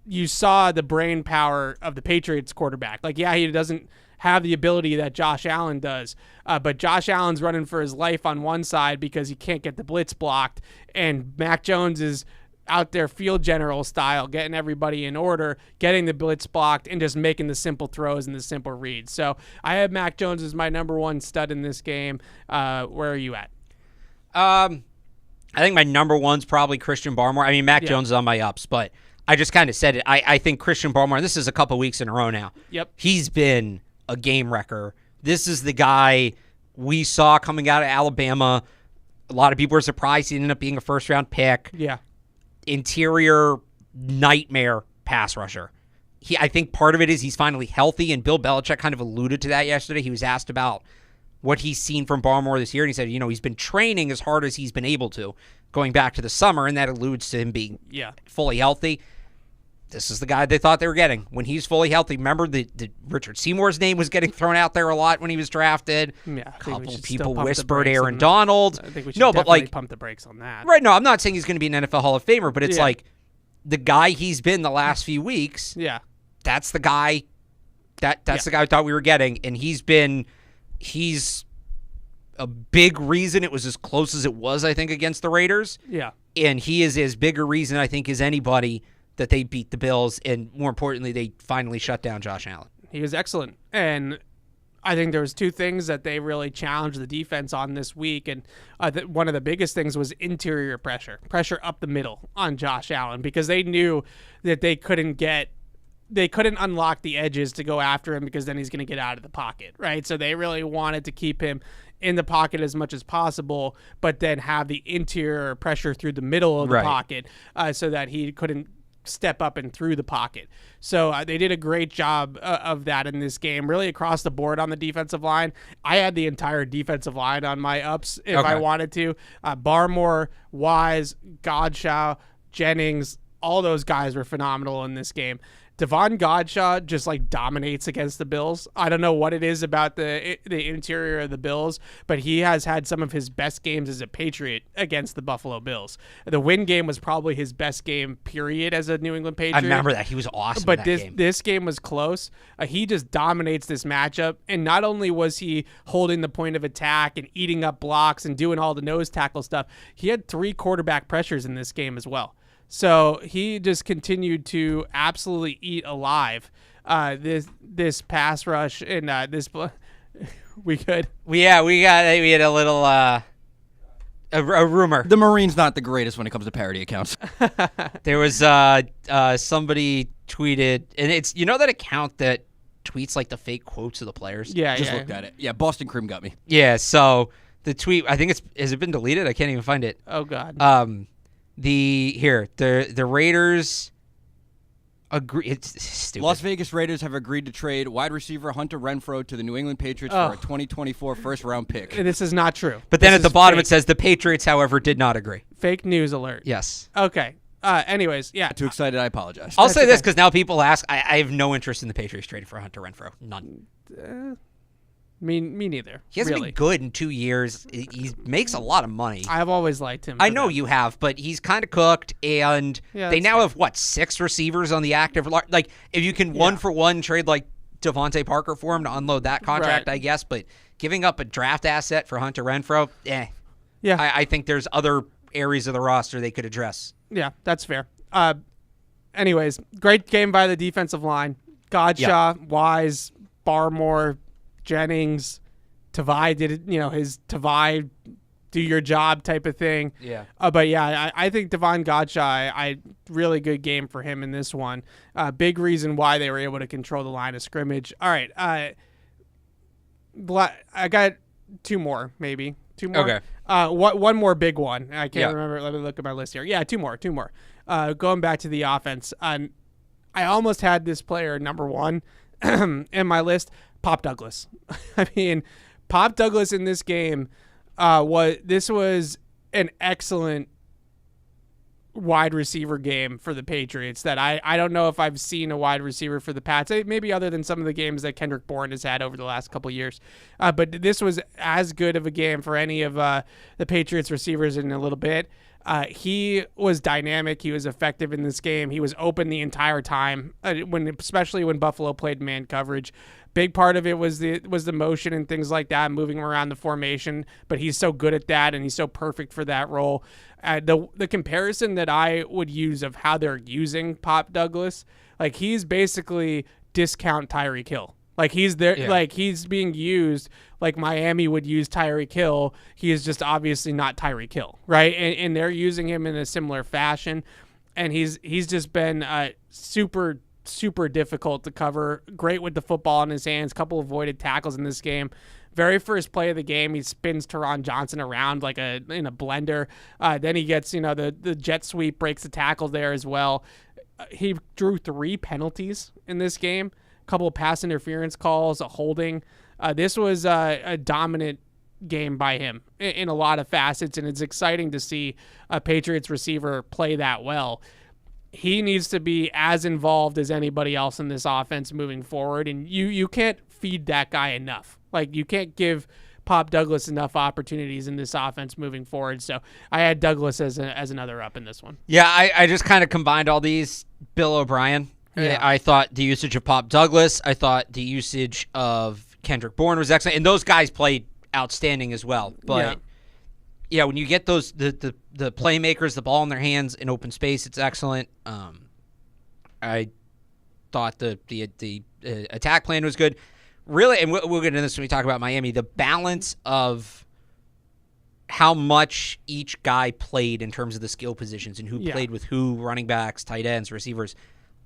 you saw the brain power of the Patriots quarterback. Like, yeah, he doesn't have the ability that Josh Allen does, but Josh Allen's running for his life on one side because he can't get the blitz blocked, and Mac Jones is out there field general style, getting everybody in order, getting the blitz blocked, and just making the simple throws and the simple reads. So I have Mac Jones as my number one stud in this game. Where are you at? I think my number one's probably Christian Barmore. I mean, Mac Jones is on my ups, but I just kind of said it. I think Christian Barmore, and this is a couple weeks in a row now. Yep. He's been a game wrecker. This is the guy we saw coming out of Alabama. A lot of people were surprised he ended up being a first-round pick. Yeah. Interior nightmare pass rusher. I think part of it is he's finally healthy, and Bill Belichick kind of alluded to that yesterday. He was asked about what he's seen from Barmore this year, and he said, he's been training as hard as he's been able to going back to the summer, and that alludes to him being fully healthy. This is the guy they thought they were getting when he's fully healthy. Remember, the Richard Seymour's name was getting thrown out there a lot when he was drafted. Yeah, a couple people whispered Aaron Donald. I think we should pump the brakes on that. Right, no, I'm not saying he's going to be an NFL Hall of Famer, but it's like the guy he's been the last few weeks. Yeah. That's the guy. That's the guy I thought we were getting, and he's a big reason it was as close as it was, I think, against the Raiders. Yeah. And he is as big a reason, I think, as anybody that they beat the Bills, and more importantly, they finally shut down Josh Allen. He was excellent. And I think there was two things that they really challenged the defense on this week, and one of the biggest things was interior pressure up the middle on Josh Allen, because they knew that they couldn't unlock the edges to go after him, because then he's going to get out of the pocket, right? So they really wanted to keep him in the pocket as much as possible, but then have the interior pressure through the middle of the pocket so that he couldn't step up and through the pocket. So they did a great job of that in this game, really across the board on the defensive line. I had the entire defensive line on my ups if I wanted to. Barmore, Wise, Godshaw, Jennings, all those guys were phenomenal in this game. Devon Godshaw just dominates against the Bills. I don't know what it is about the interior of the Bills, but he has had some of his best games as a Patriot against the Buffalo Bills. The win game was probably his best game, period, as a New England Patriot. I remember that. He was awesome But in that game. This game was close. He just dominates this matchup, and not only was he holding the point of attack and eating up blocks and doing all the nose tackle stuff, he had 3 quarterback pressures in this game as well. So he just continued to absolutely eat alive this pass rush, and this we had a little a rumor. The Marine's not the greatest when it comes to parody accounts. There was somebody tweeted, and it's that account that tweets the fake quotes of the players. Yeah, just looked at it. Yeah, Boston Cream got me. Yeah, so the tweet, I think has it been deleted? I can't even find it. Oh God. The Raiders agree. It's stupid. Las Vegas Raiders have agreed to trade wide receiver Hunter Renfrow to the New England Patriots for a 2024 first-round pick. This is not true. But then at the bottom it says the Patriots, however, did not agree. Fake news alert. Yes. Okay. Anyways, yeah. Too excited, I apologize. I'll say this because now people ask. I have no interest in the Patriots trading for Hunter Renfrow. None. Me neither. He hasn't been good in 2 years. He makes a lot of money. I've always liked him. I know you have, but he's kind of cooked, and they now have, 6 receivers on the active. If you can one-for-one trade Devontae Parker for him to unload that contract, I guess, but giving up a draft asset for Hunter Renfrow, Yeah. I think there's other areas of the roster they could address. Yeah, that's fair. Anyways, great game by the defensive line. Godshaw, Wise, Barmore, Jennings, Tavai did his Tavai do your job type of thing. Yeah. But yeah, I think Devon Godshaw, really good game for him in this one. Big reason why they were able to control the line of scrimmage. All right. I got 2 more, maybe. 2 more. Okay. One more big one. I can't remember. Let me look at my list here. Yeah, 2 more. Going back to the offense. I almost had this player number 1 in my list. Pop Douglas. I mean, Pop Douglas in this game was an excellent wide receiver game for the Patriots that I don't know if I've seen a wide receiver for the Pats, maybe other than some of the games that Kendrick Bourne has had over the last couple of years. But this was as good of a game for any of the Patriots receivers in a little bit. He was dynamic. He was effective in this game. He was open the entire time, especially when Buffalo played man coverage. Big part of it was the motion and things like that, moving around the formation. But he's so good at that, and he's so perfect for that role. The comparison that I would use of how they're using Pop Douglas, like he's basically discount Tyreek Hill. Like he's there, like he's being used like Miami would use Tyreek Hill. He is just obviously not Tyreek Hill, right? And they're using him in a similar fashion, and he's just been super difficult to cover. Great with the football in his hands. Couple avoided tackles in this game. Very first play of the game, he spins Teron Johnson around like in a blender. Then he gets the jet sweep, breaks the tackle there as well. He drew 3 penalties in this game. Couple of pass interference calls, a holding. This was a dominant game by him in a lot of facets, and it's exciting to see a Patriots receiver play that well. He needs to be as involved as anybody else in this offense moving forward, and you can't feed that guy enough. Like, you can't give Pop Douglas enough opportunities in this offense moving forward. So I had Douglas as another up in this one. Yeah, I just kind of combined all these. Bill O'Brien. Yeah. I thought the usage of Pop Douglas, I thought the usage of Kendrick Bourne was excellent, and those guys played outstanding as well. But yeah, when you get those the playmakers, the ball in their hands in open space, it's excellent. I thought the attack plan was good. Really, and we'll get into this when we talk about Miami, the balance of how much each guy played in terms of the skill positions and who played with who, running backs, tight ends, receivers.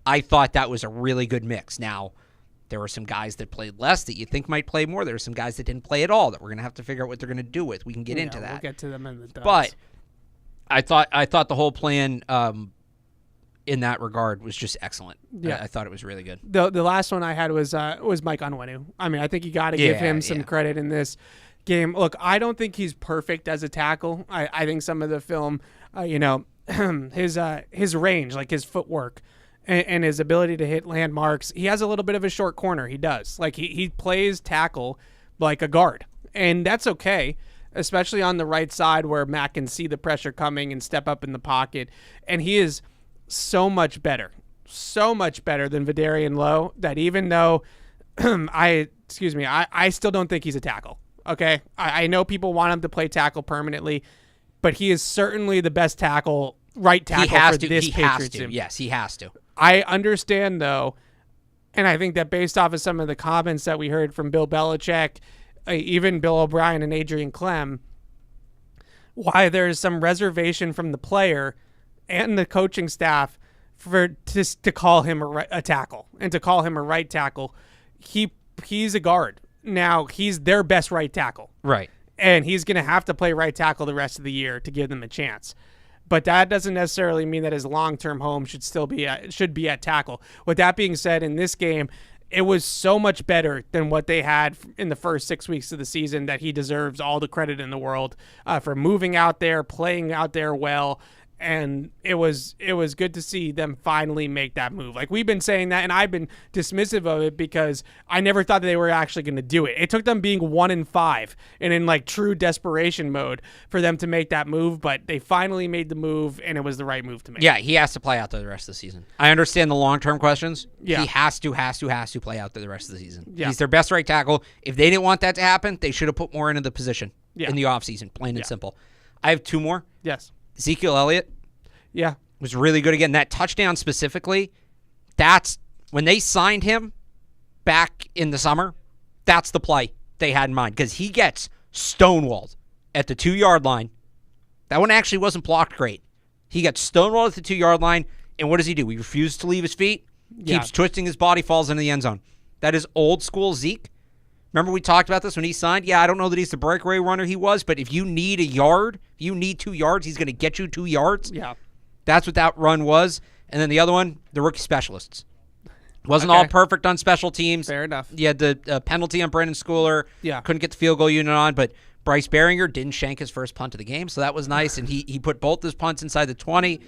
I thought that was a really good mix. Now, there were some guys that played less that you think might play more. There were some guys that didn't play at all that we're going to have to figure out what they're going to do with. We can get into that. We'll get to them in the dubs. But I thought the whole plan in that regard was just excellent. Yeah. I thought it was really good. The last one I had was Mike Onwenu. I mean, I think you got to give him some credit in this game. Look, I don't think he's perfect as a tackle. I think some of the film, his range, like his footwork, and his ability to hit landmarks. He has a little bit of a short corner. He does. Like he plays tackle like a guard, and that's okay, especially on the right side where Matt can see the pressure coming and step up in the pocket. And he is so much better than Vidarian Lowe that even though I still don't think he's a tackle. Okay, I know people want him to play tackle permanently, but he is certainly the best right tackle for this Patriots team. Yes, he has to. I understand, though, and I think that based off of some of the comments that we heard from Bill Belichick, even Bill O'Brien and Adrian Clem, why there's some reservation from the player and the coaching staff to call him a tackle and to call him a right tackle. He's a guard. Now, he's their best right tackle. Right. And he's going to have to play right tackle the rest of the year to give them a chance. But that doesn't necessarily mean that his long-term home should be at tackle. With that being said, in this game, it was so much better than what they had in the first 6 weeks of the season that he deserves all the credit in the world for moving out there, playing out there well. And it was good to see them finally make that move. Like, we've been saying that, and I've been dismissive of it because I never thought that they were actually going to do it. It took them being 1-5 and in like true desperation mode for them to make that move, but they finally made the move, and it was the right move to make. Yeah, he has to play out there the rest of the season. I understand the long-term questions. Yeah. He has to play out there the rest of the season. Yeah. He's their best right tackle. If they didn't want that to happen, they should have put more into the position in the offseason, plain and simple. I have 2 more. Yes. Ezekiel Elliott was really good again. That touchdown specifically, that's when they signed him back in the summer, that's the play they had in mind because he gets stonewalled at the 2-yard line. That one actually wasn't blocked great. He got stonewalled at the 2-yard line, and what does he do? He refuses to leave his feet, keeps twisting his body, falls into the end zone. That is old school Zeke. Remember we talked about this when he signed? Yeah, I don't know that he's the breakaway runner he was, but if you need a yard, if you need 2 yards, he's going to get you 2 yards. Yeah. That's what that run was. And then the other one, the rookie specialists. Wasn't all perfect on special teams. Fair enough. You had the penalty on Brendan Schooler. Yeah. Couldn't get the field goal unit on, but Bryce Baringer didn't shank his first punt of the game, so that was nice. And he put both his punts inside the 20.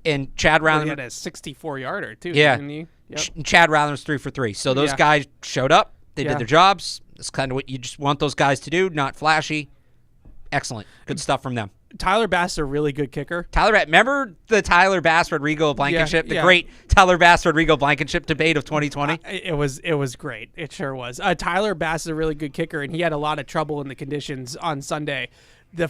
And Chad Rather. He had a 64-yarder, too. Yeah. Didn't he? Yep. Chad Rather was 3 for 3. So those guys showed up. They did their jobs. That's kind of what you just want those guys to do, not flashy. Excellent. Good stuff from them. Tyler Bass is a really good kicker. Remember the Tyler Bass Rodrigo Blankenship, the great Tyler Bass Rodrigo Blankenship debate of 2020. It was great. It sure was. Tyler Bass is a really good kicker, and he had a lot of trouble in the conditions on Sunday.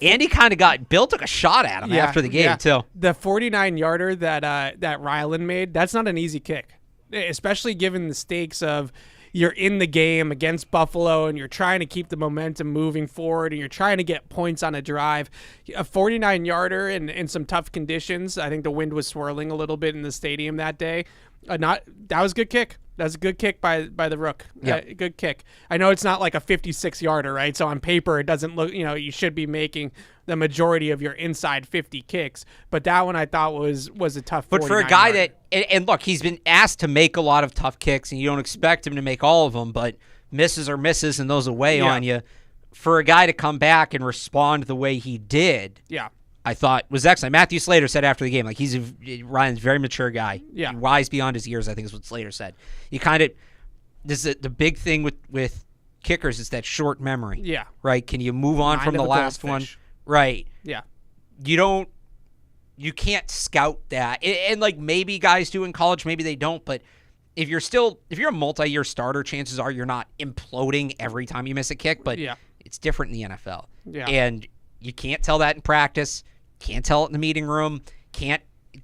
Andy kind of took a shot at him after the game too. The 49-yarder that Ryland made, that's not an easy kick, especially given the stakes of you're in the game against Buffalo and you're trying to keep the momentum moving forward and you're trying to get points on a drive. A 49-yarder in some tough conditions. I think the wind was swirling a little bit in the stadium that day. That was a good kick. That's a good kick by the Rook. Yep. Good kick. I know it's not like a 56-yarder, right? So on paper, it doesn't look, you should be making the majority of your inside 50 kicks. But that one I thought was a tough 49-yarder. But for a guy that, and look, he's been asked to make a lot of tough kicks, and you don't expect him to make all of them, but misses are misses, and those weigh on you. For a guy to come back and respond the way he did, I thought was excellent. Matthew Slater said after the game, like Ryan's a very mature guy. Yeah. Wise beyond his years, I think is what Slater said. This is the big thing with kickers is that short memory. Yeah. Right? Can you move on from the last one? Right. Yeah. You can't scout that. And like maybe guys do in college, maybe they don't, but if you're a multi-year starter, chances are you're not imploding every time you miss a kick, but it's different in the NFL. Yeah. And you can't tell that in practice. Can't tell it in the meeting room.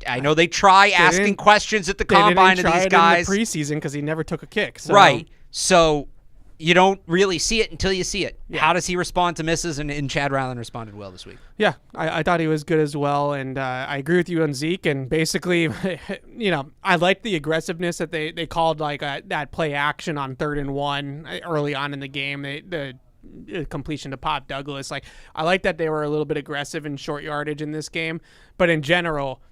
I know they try asking questions at the combine of these guys. In the preseason because he never took a kick. So. Right. So you don't really see it until you see it. Yeah. How does he respond to misses? And Chad Ryland responded well this week. Yeah, I thought he was good as well. And I agree with you on Zeke. And basically, I liked the aggressiveness that they called that play action on 3rd and 1 early on in the game. The completion to Pop Douglas. I like that they were a little bit aggressive in short yardage in this game, but in general,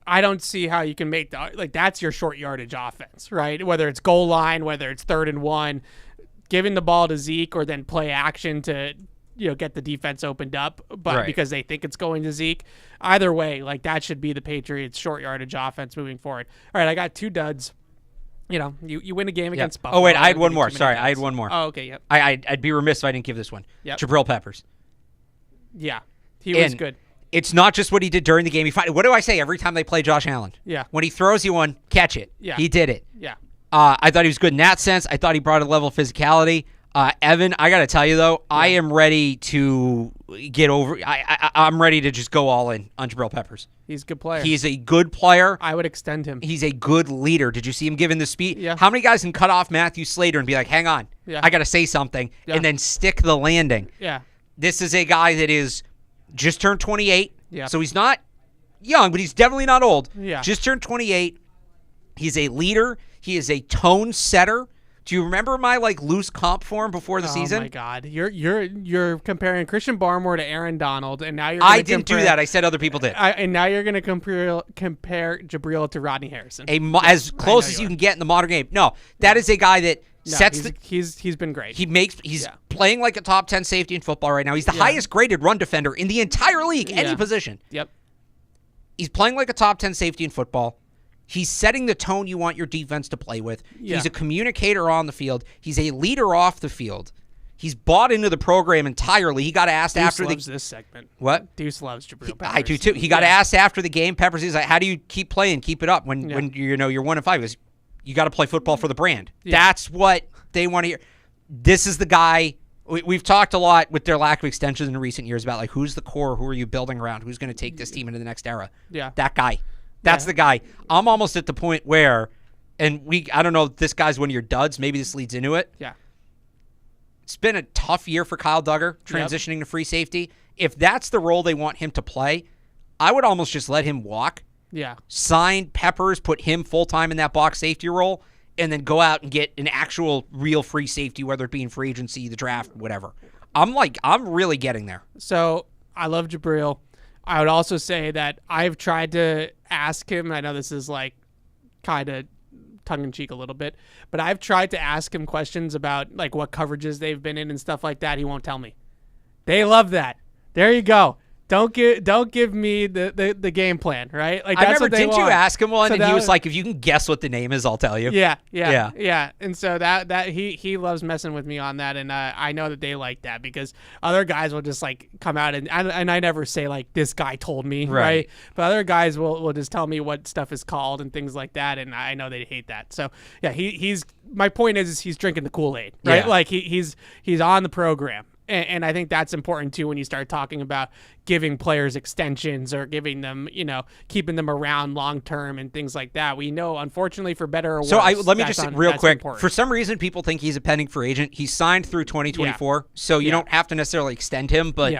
I don't see how you can make that's your short yardage offense, right? Whether it's goal line, whether it's 3rd and 1, giving the ball to Zeke or then play action to get the defense opened up, but because they think it's going to Zeke. Either way, that should be the Patriots' short yardage offense moving forward. All right, I got 2 duds. You win a game against Buffalo. Oh, wait, I had one more. Sorry, I had one more. Oh, okay, yep. I'd be remiss if I didn't give this one. Yep. Jabrill Peppers. Yeah, he was good. It's not just what he did during the game. What do I say every time they play Josh Allen? Yeah. When he throws you one, catch it. Yeah. He did it. Yeah. I thought he was good in that sense. I thought he brought a level of physicality. Evan, I got to tell you, though, I am ready to get over. I'm ready to just go all in on Jabrill Peppers. He's a good player. He's a good player. I would extend him. He's a good leader. Did you see him giving the speed? Yeah. How many guys can cut off Matthew Slater and be like, hang on, I got to say something, and then stick the landing? Yeah. This is a guy that is just turned 28, yeah. So he's not young, but he's definitely not old. Yeah. Just turned 28. He's a leader. He is a tone setter. Do you remember my loose comp for him before the season? Oh my God, you're comparing Christian Barmore to Aaron Donald, and now I didn't do that. I said other people did. And now you're going to compare Jabrill to Rodney Harrison, as close as you can get in the modern game. No, that is a guy that sets he's been great. He's playing like a top 10 safety in football right now. He's the highest graded run defender in the entire league, any position. Yep. He's playing like a top 10 safety in football. He's setting the tone you want your defense to play with. Yeah. He's a communicator on the field. He's a leader off the field. He's bought into the program entirely. He got asked Deuce after loves this segment. What? Deuce loves Jabrill Peppers. I do too. He got asked after the game. Peppers, he's like, "How do you keep playing, keep it up when you're 1-5?" He goes, "You got to play football for the brand." Yeah. That's what they want to hear. This is the guy. We've talked a lot with their lack of extensions in recent years about who's the core, who are you building around, who's going to take this team into the next era. Yeah, that guy. That's the guy. I'm almost at the point where, I don't know if this guy's one of your duds. Maybe this leads into it. Yeah. It's been a tough year for Kyle Duggar transitioning to free safety. If that's the role they want him to play, I would almost just let him walk. Yeah. Sign Peppers, put him full-time in that box safety role, and then go out and get an actual real free safety, whether it be in free agency, the draft, whatever. I'm really getting there. So I love Jabrill. I would also say that I've tried to ask him, I know this is kind of tongue-in-cheek a little bit, but I've tried to ask him questions about what coverages they've been in and stuff like that. He won't tell me. They love that. There you go. Don't give me the game plan, right? Like I that's remember, what they didn't want. you ask him one, So and he was like, "If you can guess what the name is, I'll tell you." Yeah. And so that he loves messing with me on that, and I know that they like that because other guys will just like come out and I never say like this guy told me, right? But other guys will just tell me what stuff is called and things like that, and I know they hate that. So yeah, he's my point is he's drinking the Kool-Aid, right? Yeah. Like he's on the program. And I think that's important, too, when you start talking about giving players extensions or giving them, keeping them around long term and things like that. We know, unfortunately, for better or worse. So let me just real quick. Important. For some reason, people think he's a pending free agent. He's signed through 2024, so you don't have to necessarily extend him, but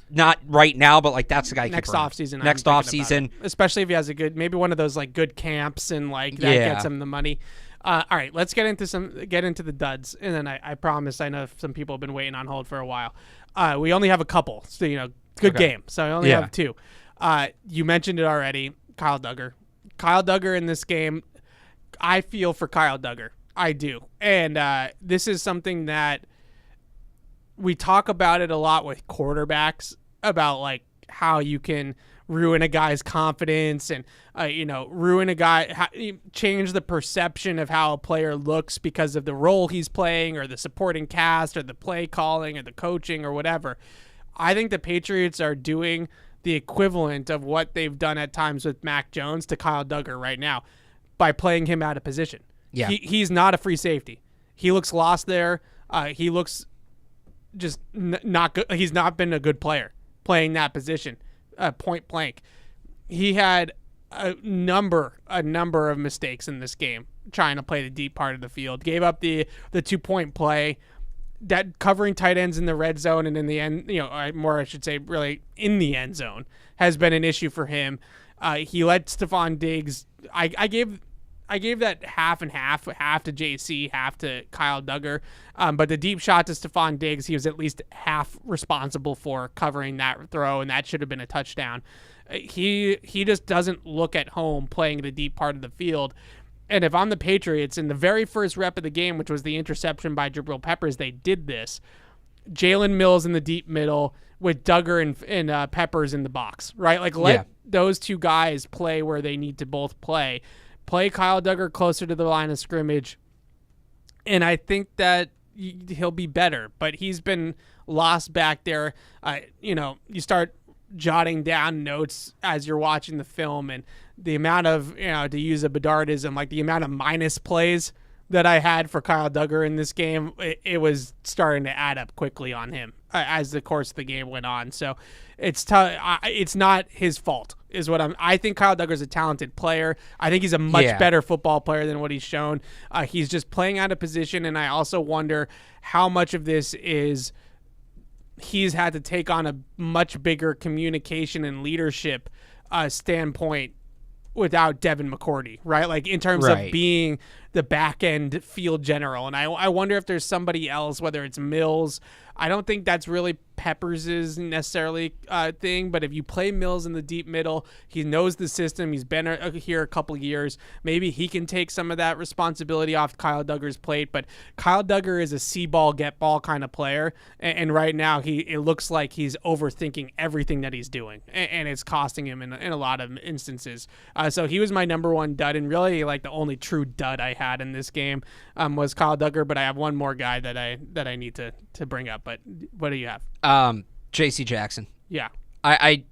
not right now. But like that's the guy. Next offseason. Next offseason, especially if he has maybe one of those like good camps and like that gets him the money. All right, let's get into the duds, and then I promise I know some people have been waiting on hold for a while. We only have a couple, so good game. So I only have two. You mentioned it already, Kyle Duggar. Kyle Duggar in this game, I feel for Kyle Duggar. I do, and this is something that we talk about it a lot with quarterbacks about like how you can ruin a guy's confidence and ruin a guy, change the perception of how a player looks because of the role he's playing or the supporting cast or the play calling or the coaching or whatever. I think the Patriots are doing the equivalent of what they've done at times with Mac Jones to Kyle Duggar right now by playing him out of position. Yeah. He's not a free safety. He looks lost there. He looks just not good. He's not been a good player playing that position. Point blank. He had a number of mistakes in this game trying to play the deep part of the field. Gave up the 2-point play. That covering tight ends in the red zone and in the end, I should say, really in the end zone has been an issue for him. He let Stephon Diggs. I gave that half and half to JC, half to Kyle Duggar. But the deep shot to Stephon Diggs, he was at least half responsible for covering that throw, and that should have been a touchdown. He just doesn't look at home playing the deep part of the field. And if I'm the Patriots, in the very first rep of the game, which was the interception by Jabrill Peppers, they did this. Jalen Mills in the deep middle with Duggar and Peppers in the box, right? Like let those two guys play where they need to both play. Play Kyle Duggar closer to the line of scrimmage, and I think that he'll be better. But he's been lost back there. You start jotting down notes as you're watching the film, and the amount of, to use a Bedardism, like the amount of minus plays that I had for Kyle Duggar in this game, it was starting to add up quickly on him as the course of the game went on. So it's it's not his fault, is what I think Kyle Duggar's a talented player. I think he's a much better football player than what he's shown. He's just playing out of position, and I also wonder how much of this is he's had to take on a much bigger communication and leadership standpoint without Devin McCourty, right? Like in terms of being the back end field general. And I wonder if there's somebody else, whether it's Mills. I don't think that's really Peppers' necessarily thing, but if you play Mills in the deep middle, he knows the system. He's been here a couple years. Maybe he can take some of that responsibility off Kyle Duggar's plate, but Kyle Duggar is a see ball, get ball kind of player. And right now it looks like he's overthinking everything that he's doing, and it's costing him in a lot of instances. So he was my number one dud, and really like the only true dud I had in this game was Kyle Duggar, but I have one more guy that I need to bring up. But what do you have? J.C. Jackson. Yeah. I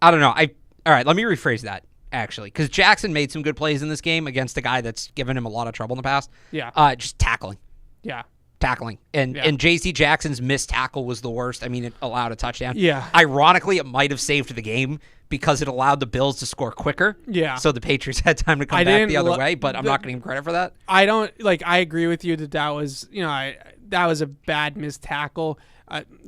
don't know. All right, let me rephrase that, actually, because Jackson made some good plays in this game against a guy that's given him a lot of trouble in the past. Yeah. Just tackling. Yeah. Tackling. And J.C. Jackson's missed tackle was the worst. I mean, it allowed a touchdown. Yeah. Ironically, it might have saved the game because it allowed the Bills to score quicker. Yeah. So the Patriots had time to come back the other way, but I'm not going to give him credit for that. I agree with you that was, that was a bad missed tackle.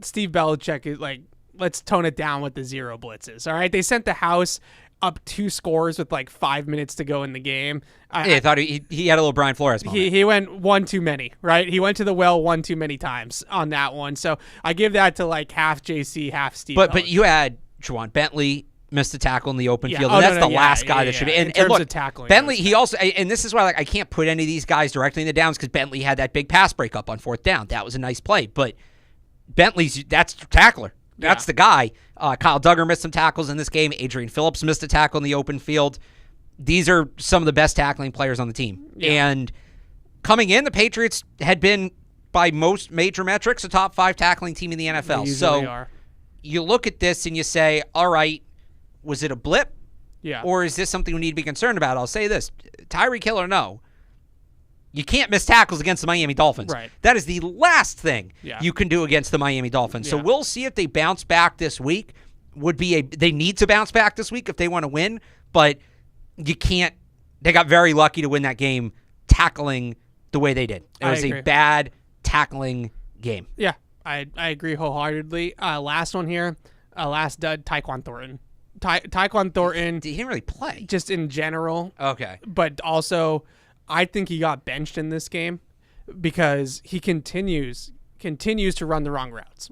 Steve Belichick is like, let's tone it down with the zero blitzes. All right. They sent the house up 2 scores with like 5 minutes to go in the game. I thought he had a little Brian Flores moment. He went one too many, right? He went to the well one too many times on that one. So I give that to like half JC, half Steve. But you had Juwan Bentley missed a tackle in the open field, and that's the last guy that should be. In terms of tackling, Bentley, he also, and this is why I can't put any of these guys directly in the downs because Bentley had that big pass breakup on 4th down. That was a nice play, but Bentley's that's tackler. That's the guy. Kyle Duggar missed some tackles in this game. Adrian Phillips missed a tackle in the open field. These are some of the best tackling players on the team. Yeah. And coming in, the Patriots had been, by most major metrics, a top 5 tackling team in the NFL. So you look at this and you say, all right, was it a blip? Yeah. Or is this something we need to be concerned about? I'll say this. Tyreek Hill or no, you can't miss tackles against the Miami Dolphins. Right. That is the last thing you can do against the Miami Dolphins. Yeah. So we'll see if they bounce back this week. They need to bounce back this week if they want to win, but you can't. They got very lucky to win that game tackling the way they did. It was a bad tackling game. Yeah, I agree wholeheartedly. Last one here, last dud, Tyquan Thornton. Tyquan Thornton. He didn't really play. Just in general. Okay. But also, I think he got benched in this game because he continues to run the wrong routes.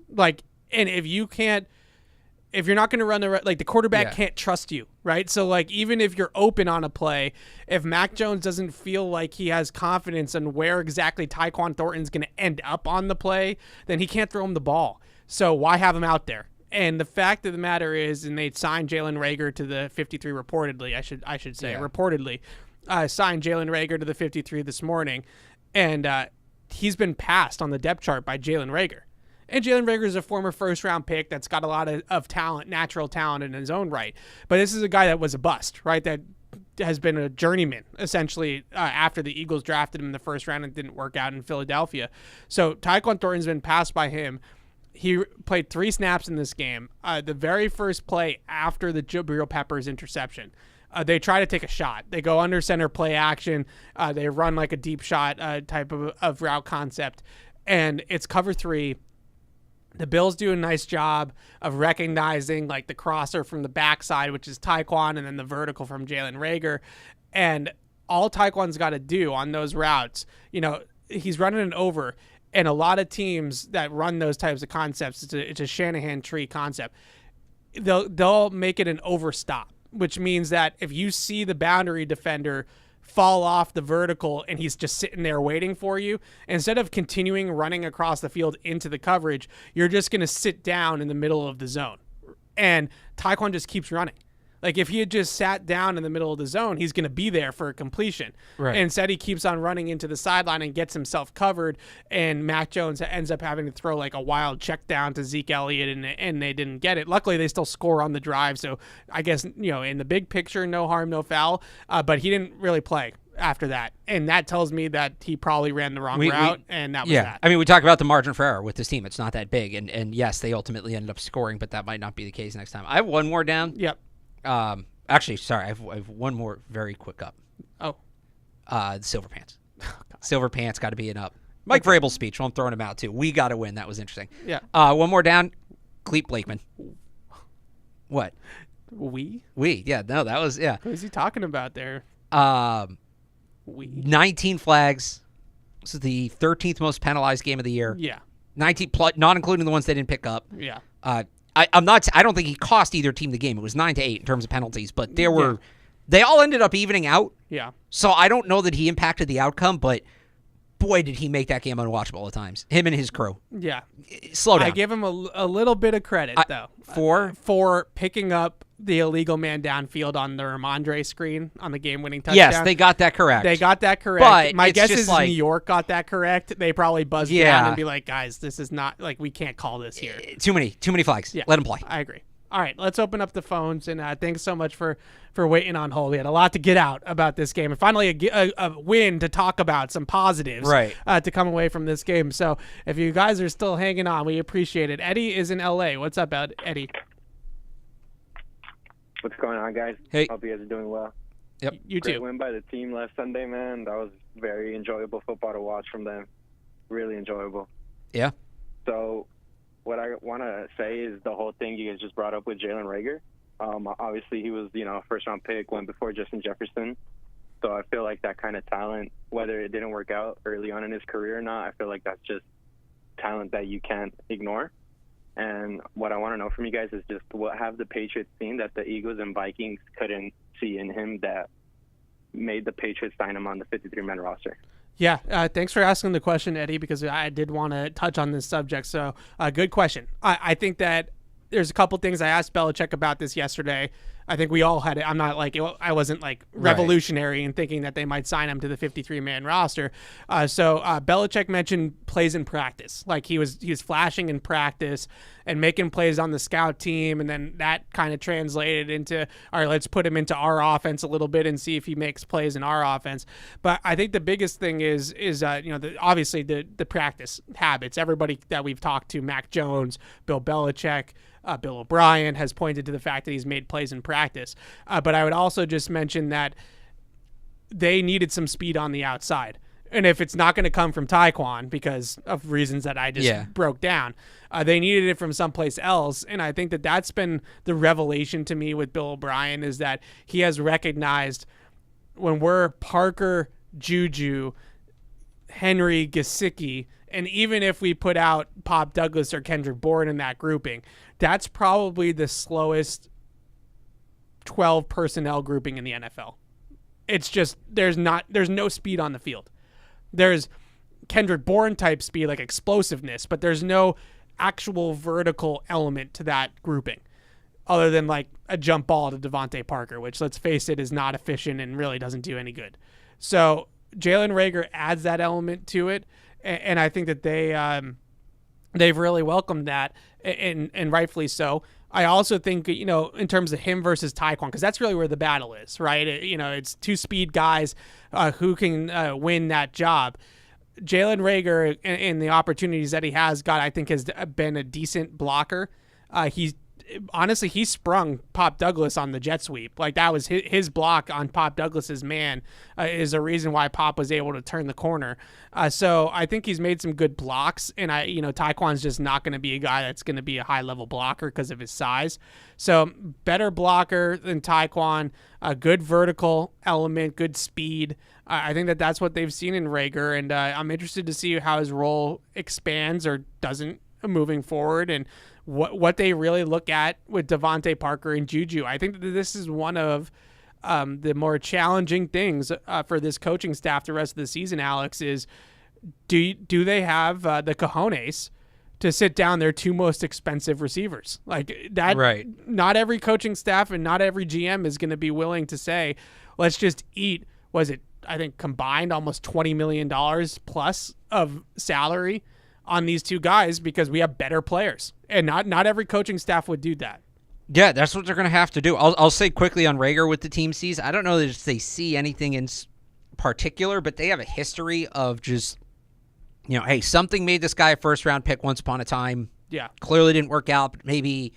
And if you're not going to run the quarterback can't trust you, right? So even if you're open on a play, if Mac Jones doesn't feel like he has confidence in where exactly Tyquan Thornton's going to end up on the play, then he can't throw him the ball. So why have him out there? And the fact of the matter is, and they signed Jalen Reagor to the 53 reportedly, I should say, reportedly, signed Jalen Reagor to the 53 this morning, and he's been passed on the depth chart by Jalen Reagor. And Jalen Reagor is a former first-round pick that's got a lot of talent, natural talent in his own right. But this is a guy that was a bust, right, that has been a journeyman, essentially, after the Eagles drafted him in the first round and didn't work out in Philadelphia. So Tyquan Thornton's been passed by him. He played 3 snaps in this game. The very first play after the Jabrill Peppers interception, they try to take a shot. They go under center play action. They run like a deep shot type of route concept. And it's cover 3. The Bills do a nice job of recognizing the crosser from the backside, which is Tyquan, and then the vertical from Jalen Reagor. And all Tyquan's got to do on those routes, he's running an over. And a lot of teams that run those types of concepts, it's a Shanahan tree concept. They'll make it an overstop, which means that if you see the boundary defender fall off the vertical and he's just sitting there waiting for you, instead of continuing running across the field into the coverage, you're just going to sit down in the middle of the zone. And Tyquan just keeps running. If he had just sat down in the middle of the zone, he's going to be there for a completion. Right. And instead, he keeps on running into the sideline and gets himself covered, and Mac Jones ends up having to throw a wild check down to Zeke Elliott, and they didn't get it. Luckily, they still score on the drive, so I guess, in the big picture, no harm, no foul, but he didn't really play after that, and that tells me that he probably ran the wrong route, and that was that. I mean, we talk about the margin for error with this team. It's not that big, and yes, they ultimately ended up scoring, but that might not be the case next time. I have one more down. Yep. Actually, sorry, I have one more very quick up. Oh. Silver Pants. Silver Pants got to be an up. Mike Vrabel's speech, well, I'm throwing him out, too. We got to win. That was interesting. Yeah. One more down. Cleet Blakeman. What? We? Yeah, no, that was, yeah. What is he talking about there? 19 flags. This is the 13th most penalized game of the year. Yeah. 19, not including the ones they didn't pick up. Yeah. I don't think he cost either team the game. It was 9-8 in terms of penalties, but they all ended up evening out. Yeah. So I don't know that he impacted the outcome, but boy, did he make that game unwatchable at times. Him and his crew. Yeah. Slow down. I give him a little bit of credit, though. For picking up the illegal man downfield on the Ramondre screen on the game-winning touchdown. Yes, they got that correct. But my guess is New York got that correct. They probably buzzed down and be like, guys, this is not, we can't call this here. Too many flags. Yeah, let him play. I agree. All right, let's open up the phones, and thanks so much for waiting on hold. We had a lot to get out about this game, and finally a win to talk about, some positives to come away from this game. So if you guys are still hanging on, we appreciate it. Eddie is in L.A. What's up, Eddie? What's going on, guys? Hey. Hope you guys are doing well. Yep. You too. Great win by the team last Sunday, man. That was very enjoyable football to watch from them. Really enjoyable. Yeah. So what I want to say is the whole thing you guys just brought up with Jalen Reagor. Obviously, he was, a first-round pick, went before Justin Jefferson. So I feel like that kind of talent, whether it didn't work out early on in his career or not, I feel like that's just talent that you can't ignore. And what I want to know from you guys is just what have the Patriots seen that the Eagles and Vikings couldn't see in him that made the Patriots sign him on the 53-man roster? Yeah, thanks for asking the question, Eddie, because I did want to touch on this subject. So good question. I think that there's a couple things I asked Belichick about this yesterday. I think we all had it. I wasn't like revolutionary in thinking that they might sign him to the 53-man roster. So Belichick mentioned plays in practice. Like he was flashing in practice and making plays on the scout team, and then that kind of translated into, all right, let's put him into our offense a little bit and see if he makes plays in our offense. But I think the biggest thing is obviously the practice habits. Everybody that we've talked to, Mac Jones, Bill Belichick, Bill O'Brien, has pointed to the fact that he's made plays in practice. But I would also just mention that they needed some speed on the outside. And if it's not going to come from Tyquan because of reasons that I just broke down, they needed it from someplace else. And I think that that's been the revelation to me with Bill O'Brien, is that he has recognized when we're Parker, Juju, Henry, Gesicki, and even if we put out Pop Douglas or Kendrick Bourne in that grouping, that's probably the slowest 12 personnel grouping in the NFL. It's just there's no speed on the field. There's Kendrick Bourne type speed, like explosiveness, but there's no actual vertical element to that grouping other than like a jump ball to Devontae Parker, which, let's face it, is not efficient and really doesn't do any good. So Jalen Reagor adds that element to it, and I think that they've really welcomed that, and rightfully so. I also think, in terms of him versus Tyquan, because that's really where the battle is, right? It's two speed guys who can win that job. Jalen Reagor, in the opportunities that he has got, I think has been a decent blocker. He sprung Pop Douglas on the jet sweep. Like, that was his block on Pop Douglas's man is a reason why Pop was able to turn the corner. So I think he's made some good blocks, and Tyquan's just not going to be a guy that's going to be a high level blocker because of his size. So better blocker than Tyquan, a good vertical element, good speed. I think that that's what they've seen in Reagor, and I'm interested to see how his role expands or doesn't moving forward, and what they really look at with Devontae Parker and Juju. I think that this is one of the more challenging things for this coaching staff the rest of the season, Alex, is do they have the cojones to sit down their two most expensive receivers? Like that, right. Not every coaching staff and not every GM is going to be willing to say, let's just eat, I think combined almost $20 million plus of salary on these two guys because we have better players, and not every coaching staff would do that. Yeah, that's what they're going to have to do. I'll say quickly on Reagor what the team sees. I don't know that they see anything in particular, but they have a history of just, hey, something made this guy a first-round pick once upon a time. Yeah, clearly didn't work out, but maybe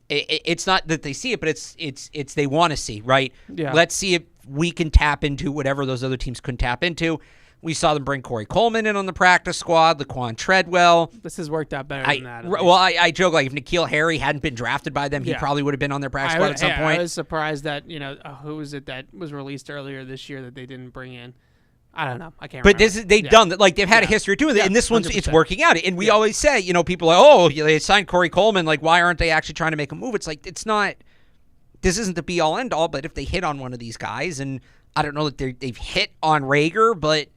it's not that they see it, but it's they want to see, right? Yeah. Let's see if we can tap into whatever those other teams couldn't tap into. We saw them bring Corey Coleman in on the practice squad, Laquan Treadwell. This has worked out better than that. Well, I joke, like, if N'Keal Harry hadn't been drafted by them, he probably would have been on their practice squad at some point. I was surprised that, who was it that was released earlier this year that they didn't bring in? I don't know. I can't remember. But they've done that. Like, they've had a history of doing it, and this one's 100%. It's working out. And we always say, people are like, oh, they signed Corey Coleman. Like, why aren't they actually trying to make a move? It's like, it's not. This isn't the be-all, end-all, but if they hit on one of these guys, and I don't know that they've hit on Reagor, but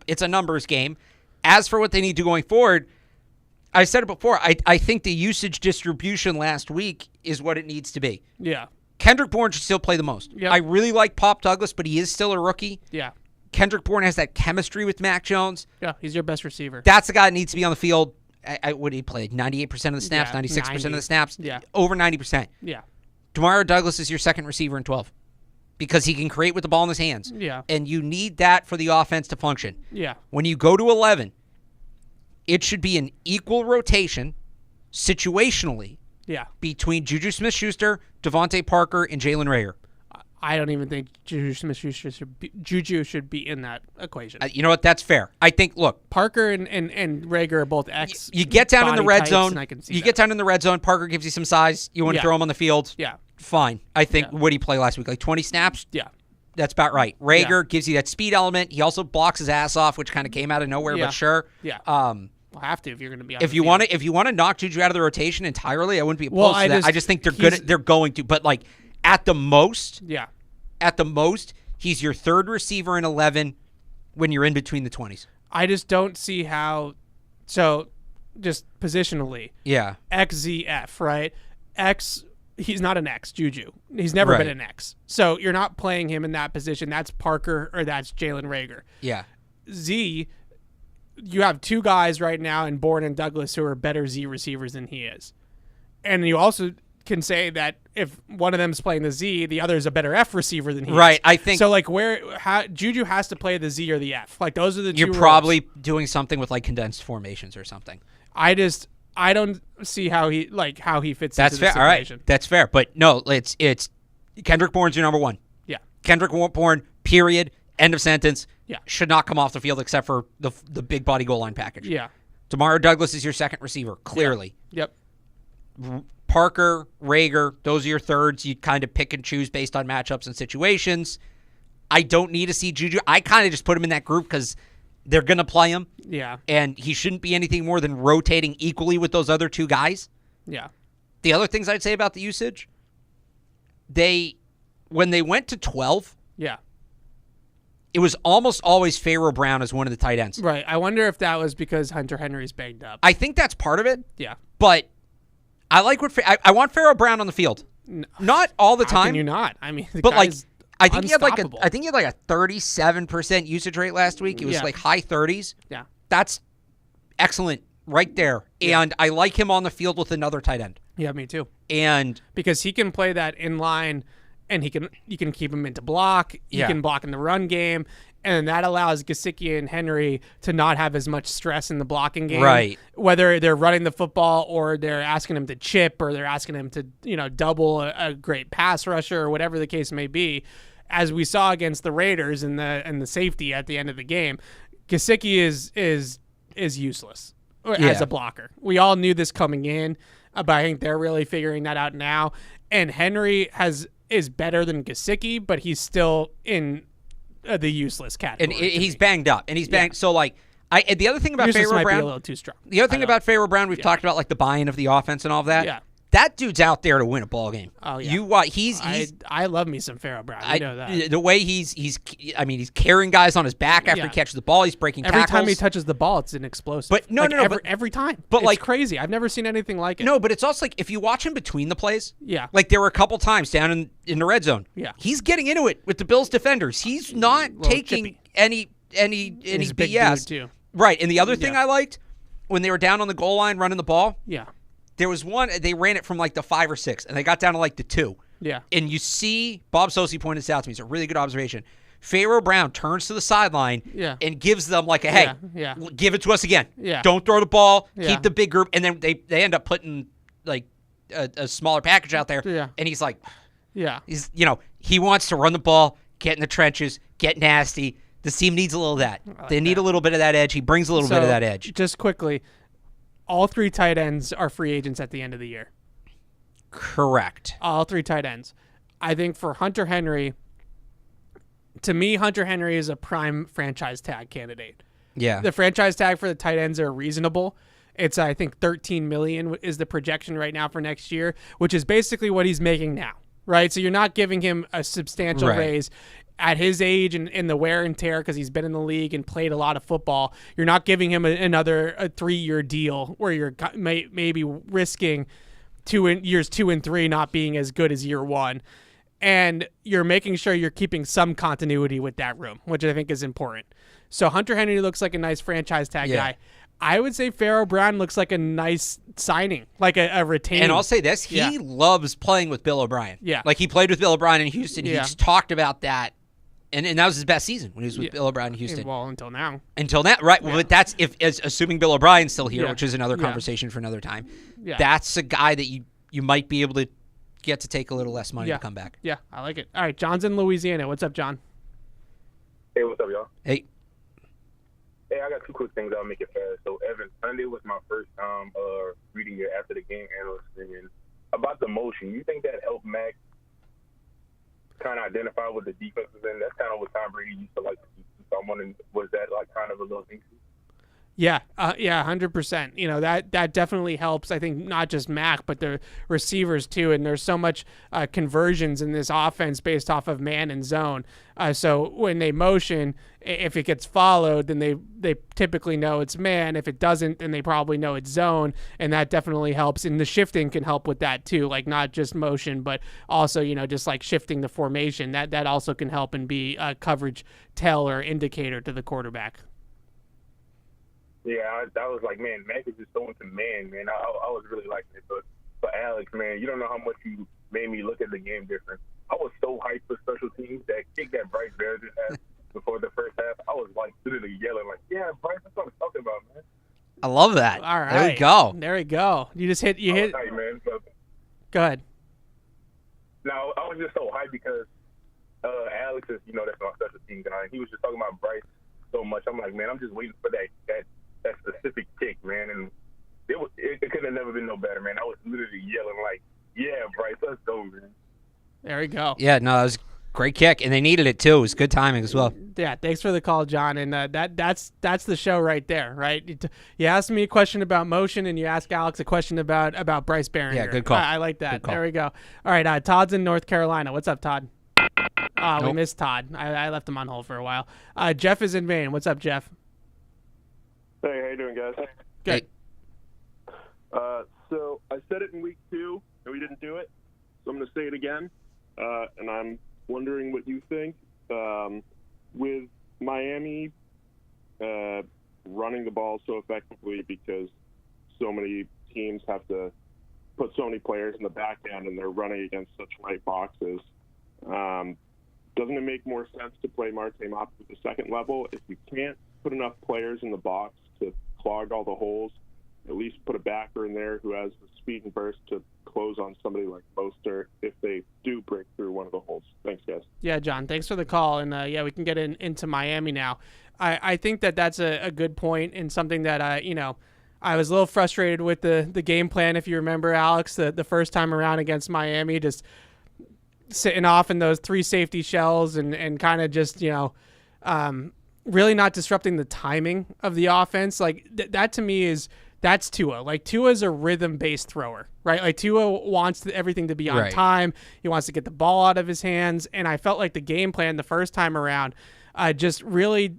it's a numbers game. As for what they need to going forward, I said it before, I think the usage distribution last week is what it needs to be. Yeah. Kendrick Bourne should still play the most. Yep. I really like Pop Douglas, but he is still a rookie. Yeah. Kendrick Bourne has that chemistry with Mac Jones. Yeah, he's your best receiver. That's the guy that needs to be on the field. Would he play 98% of the snaps, 96% of the snaps? Yeah. Over 90%. Yeah. Demario Douglas is your second receiver in 12 because he can create with the ball in his hands. Yeah. And you need that for the offense to function. Yeah. When you go to 11, it should be an equal rotation situationally between Juju Smith-Schuster, Devontae Parker, and Jalen Reagor. I don't even think Juju Smith-Schuster should be in that equation. You know what? That's fair. I think, look. Parker and Reagor are both X. You get down in the red zone. Get down in the red zone. Parker gives you some size. You want to throw him on the field. Yeah. Fine. I think, what did he play last week? Like 20 snaps? Yeah. That's about right. Reagor gives you that speed element. He also blocks his ass off, which kind of came out of nowhere, but sure. Yeah. We'll have to if you're going to be on if you want to knock Juju out of the rotation entirely, I wouldn't be opposed to that. I just think they're going to. But like at the most, he's your third receiver in 11 when you're in between the 20s. I just don't see how. So just positionally. Yeah. XZF, right? X, he's not an X, Juju. He's never been an X. So you're not playing him in that position. That's Parker or that's Jalen Reagor. Yeah. Z, you have two guys right now in Bourne and Douglas who are better Z receivers than he is. And you also can say that if one of them is playing the Z, the other is a better F receiver than he is. Right, I think. So, like, Juju has to play the Z or the F. Like, those are the two You're roles. probably doing something with, like, condensed formations or something. I don't see how he fits into the situation. All right, that's fair. But, no, it's Kendrick Bourne's your number one. Yeah. Kendrick Bourne, period, end of sentence. Yeah. Should not come off the field except for the big body goal line package. Yeah. Demario Douglas is your second receiver, clearly. Yep. Parker, Reagor, those are your thirds. You kind of pick and choose based on matchups and situations. I don't need to see Juju. I kind of just put him in that group because they're going to play him. Yeah. And he shouldn't be anything more than rotating equally with those other two guys. Yeah. The other things I'd say about the usage, when they went to 12, yeah, it was almost always Pharaoh Brown as one of the tight ends. Right. I wonder if that was because Hunter Henry's banged up. I think that's part of it. Yeah. But I like I want Pharaoh Brown on the field. Not all the time. How can you not? I mean, but like I think unstoppable. he had like a 37% usage rate last week. It was like high 30s. Yeah. That's excellent right there. Yeah. And I like him on the field with another tight end. Yeah, me too. And because he can play that in line, and you can keep him into block. He can block in the run game, and that allows Gesicki and Henry to not have as much stress in the blocking game. Right. Whether they're running the football or they're asking him to chip or they're asking him to double a great pass rusher or whatever the case may be, as we saw against the Raiders and the safety at the end of the game, Gesicki is useless as a blocker. We all knew this coming in, but I think they're really figuring that out now. And Henry is better than Gesicki, but he's still in the useless category. And he's banged up. And he's banged. Yeah. So, like, the other thing about useless Pharaoh might Brown. Be a little too strong. The other thing about Pharaoh Brown, we've talked about, like, the buy-in of the offense and all of that. Yeah. That dude's out there to win a ball game. Oh yeah, I love me some Pharaoh Brown. You know that. The way he's carrying guys on his back after he catches the ball. He's breaking tackles. Every time he touches the ball, it's an explosive. But every time. But it's crazy. I've never seen anything like it. No, but it's also like if you watch him between the plays. Yeah. Like there were a couple times down in the red zone. Yeah. He's getting into it with the Bills defenders. He's not taking any He's BS. Big dude too. Right. And the other thing I liked when they were down on the goal line running the ball. Yeah. There was one, they ran it from like the 5 or 6, and they got down to like the 2. Yeah. And you see, Bob Sosi pointed this out to me. It's a really good observation. Pharaoh Brown turns to the sideline and gives them like a, hey, give it to us again. Yeah. Don't throw the ball. Keep the big group. And then they end up putting like a smaller package out there. Yeah. And he's like, he wants to run the ball, get in the trenches, get nasty. The team needs a little of that. They need a little bit of that edge. He brings a little bit of that edge. Just quickly, all 3 tight ends are free agents at the end of the year. Correct. All 3 tight ends. I think for Hunter Henry, to me, Hunter Henry is a prime franchise tag candidate. Yeah. The franchise tag for the tight ends are reasonable. It's, I think, $13 million is the projection right now for next year, which is basically what he's making now, right? So you're not giving him a substantial raise. At his age and in the wear and tear, because he's been in the league and played a lot of football, you're not giving him another 3-year deal where you're maybe risking years 2 and 3 not being as good as year 1. And you're making sure you're keeping some continuity with that room, which I think is important. So Hunter Henry looks like a nice franchise tag guy. I would say Pharaoh Brown looks like a nice signing, like a retain. And I'll say this, he loves playing with Bill O'Brien. Yeah. Like he played with Bill O'Brien in Houston. He's talked about that. And that was his best season when he was with Bill O'Brien in Houston. Well, until now. Right. Well, but that's assuming Bill O'Brien's still here, which is another conversation for another time. Yeah. That's a guy that you might be able to get to take a little less money to come back. Yeah, I like it. All right, John's in Louisiana. What's up, John? Hey, what's up, y'all? Hey, I got 2 quick things. I'll make it fast. So, Evan, Sunday was my first time reading your after the game analyst opinion about the motion. You think that helped Mac kind of identify what the defense is in? That's kind of what Tom Brady used to like to do. So I'm wondering, was that like kind of a little thing? Yeah, 100%. You know, that definitely helps. I think not just Mac, but the receivers too. And there's so much conversions in this offense based off of man and zone. So when they motion, if it gets followed, then they typically know it's man. If it doesn't, then they probably know it's zone, and that definitely helps. And the shifting can help with that too, like not just motion, but also, you know, just like shifting the formation. That also can help and be a coverage tell or indicator to the quarterback. Yeah, I was like, man, Mac is just throwing to man. I was really liking it. But for Alex, man, you don't know how much you made me look at the game different. I was so hyped for special teams. That kick that Bryce Bear just had before the first half, I was like literally yelling, like, yeah, Bryce, that's what I'm talking about, man. I love that. All right. There we go. There we go. You just hit. You hit. Hyped, man. So, go ahead. No, I was just so hyped because Alex is, you know, that's my special team guy. He was just talking about Bryce so much. I'm like, man, I'm just waiting for that specific kick, man. And it could have never been no better, man. I was literally yelling like, yeah, Bryce, let's go, man. There we go. Yeah, no, that was a great kick, and they needed it too. It was good timing as well. Yeah, thanks for the call, John. And that's the show right there, right? You asked me a question about motion, and you asked Alex a question about Bryce Behringer. Yeah, good call. I like that. There we go. All right, Todd's in North Carolina. What's up, Todd? Nope. We missed Todd. I left him on hold for a while. Jeff is in Maine. What's up, Jeff? Hey, how you doing, guys? Good. So I said it in week 2, and we didn't do it. So I'm going to say it again, and I'm wondering what you think. With Miami running the ball so effectively because so many teams have to put so many players in the back end and they're running against such light boxes, doesn't it make more sense to play Marte Mapu at the second level? If you can't put enough players in the box to clog all the holes, at least put a backer in there who has the speed and burst to close on somebody like Mostert if they do break through one of the holes. Thanks, guys. Yeah, John, thanks for the call. And, we can get into Miami now. I think that's a good point and something that, I was a little frustrated with the game plan, if you remember, Alex, the first time around against Miami, just sitting off in those 3 safety shells and kind of just, really not disrupting the timing of the offense. Like, that to me that's Tua. Like, Tua's a rhythm-based thrower, right? Like, Tua wants everything to be on time. He wants to get the ball out of his hands. And I felt like the game plan the first time around just really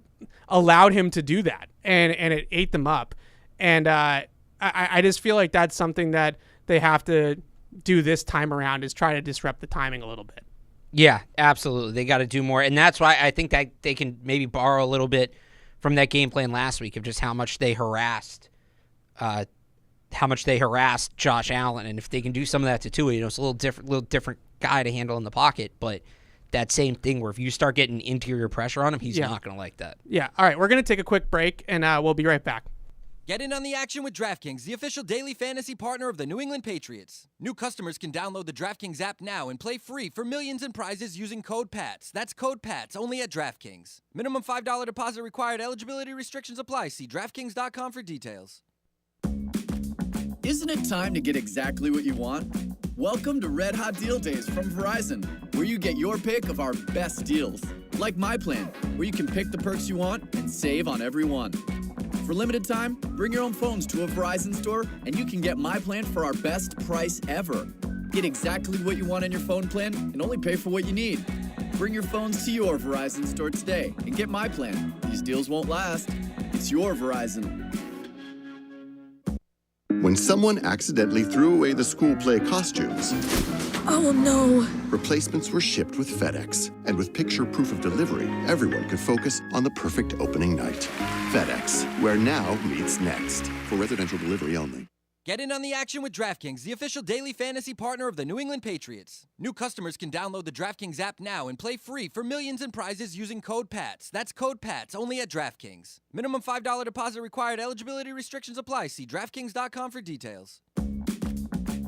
allowed him to do that. And it ate them up. And I just feel like that's something that they have to do this time around, is try to disrupt the timing a little bit. Yeah, absolutely. They got to do more. And that's why I think that they can maybe borrow a little bit from that game plan last week of just how much they harassed Josh Allen. And if they can do some of that to Tua, it's a little different guy to handle in the pocket. But that same thing where if you start getting interior pressure on him, he's not going to like that. Yeah. All right, we're going to take a quick break, and we'll be right back. Get in on the action with DraftKings, the official daily fantasy partner of the New England Patriots. New customers can download the DraftKings app now and play free for millions in prizes using code PATS. That's code PATS, only at DraftKings. Minimum $5 deposit required. Eligibility restrictions apply. See DraftKings.com for details. Isn't it time to get exactly what you want? Welcome to Red Hot Deal Days from Verizon, where you get your pick of our best deals. Like My Plan, where you can pick the perks you want and save on every one. For limited time, bring your own phones to a Verizon store and you can get My Plan for our best price ever. Get exactly what you want in your phone plan and only pay for what you need. Bring your phones to your Verizon store today and get My Plan. These deals won't last. It's your Verizon. When someone accidentally threw away the school play costumes, oh no! Replacements were shipped with FedEx. And with picture proof of delivery, everyone could focus on the perfect opening night. FedEx, where now meets next. For residential delivery only. Get in on the action with DraftKings, the official daily fantasy partner of the New England Patriots. New customers can download the DraftKings app now and play free for millions in prizes using code PATS. That's code PATS, only at DraftKings. Minimum $5 deposit required. Eligibility restrictions apply. See DraftKings.com for details.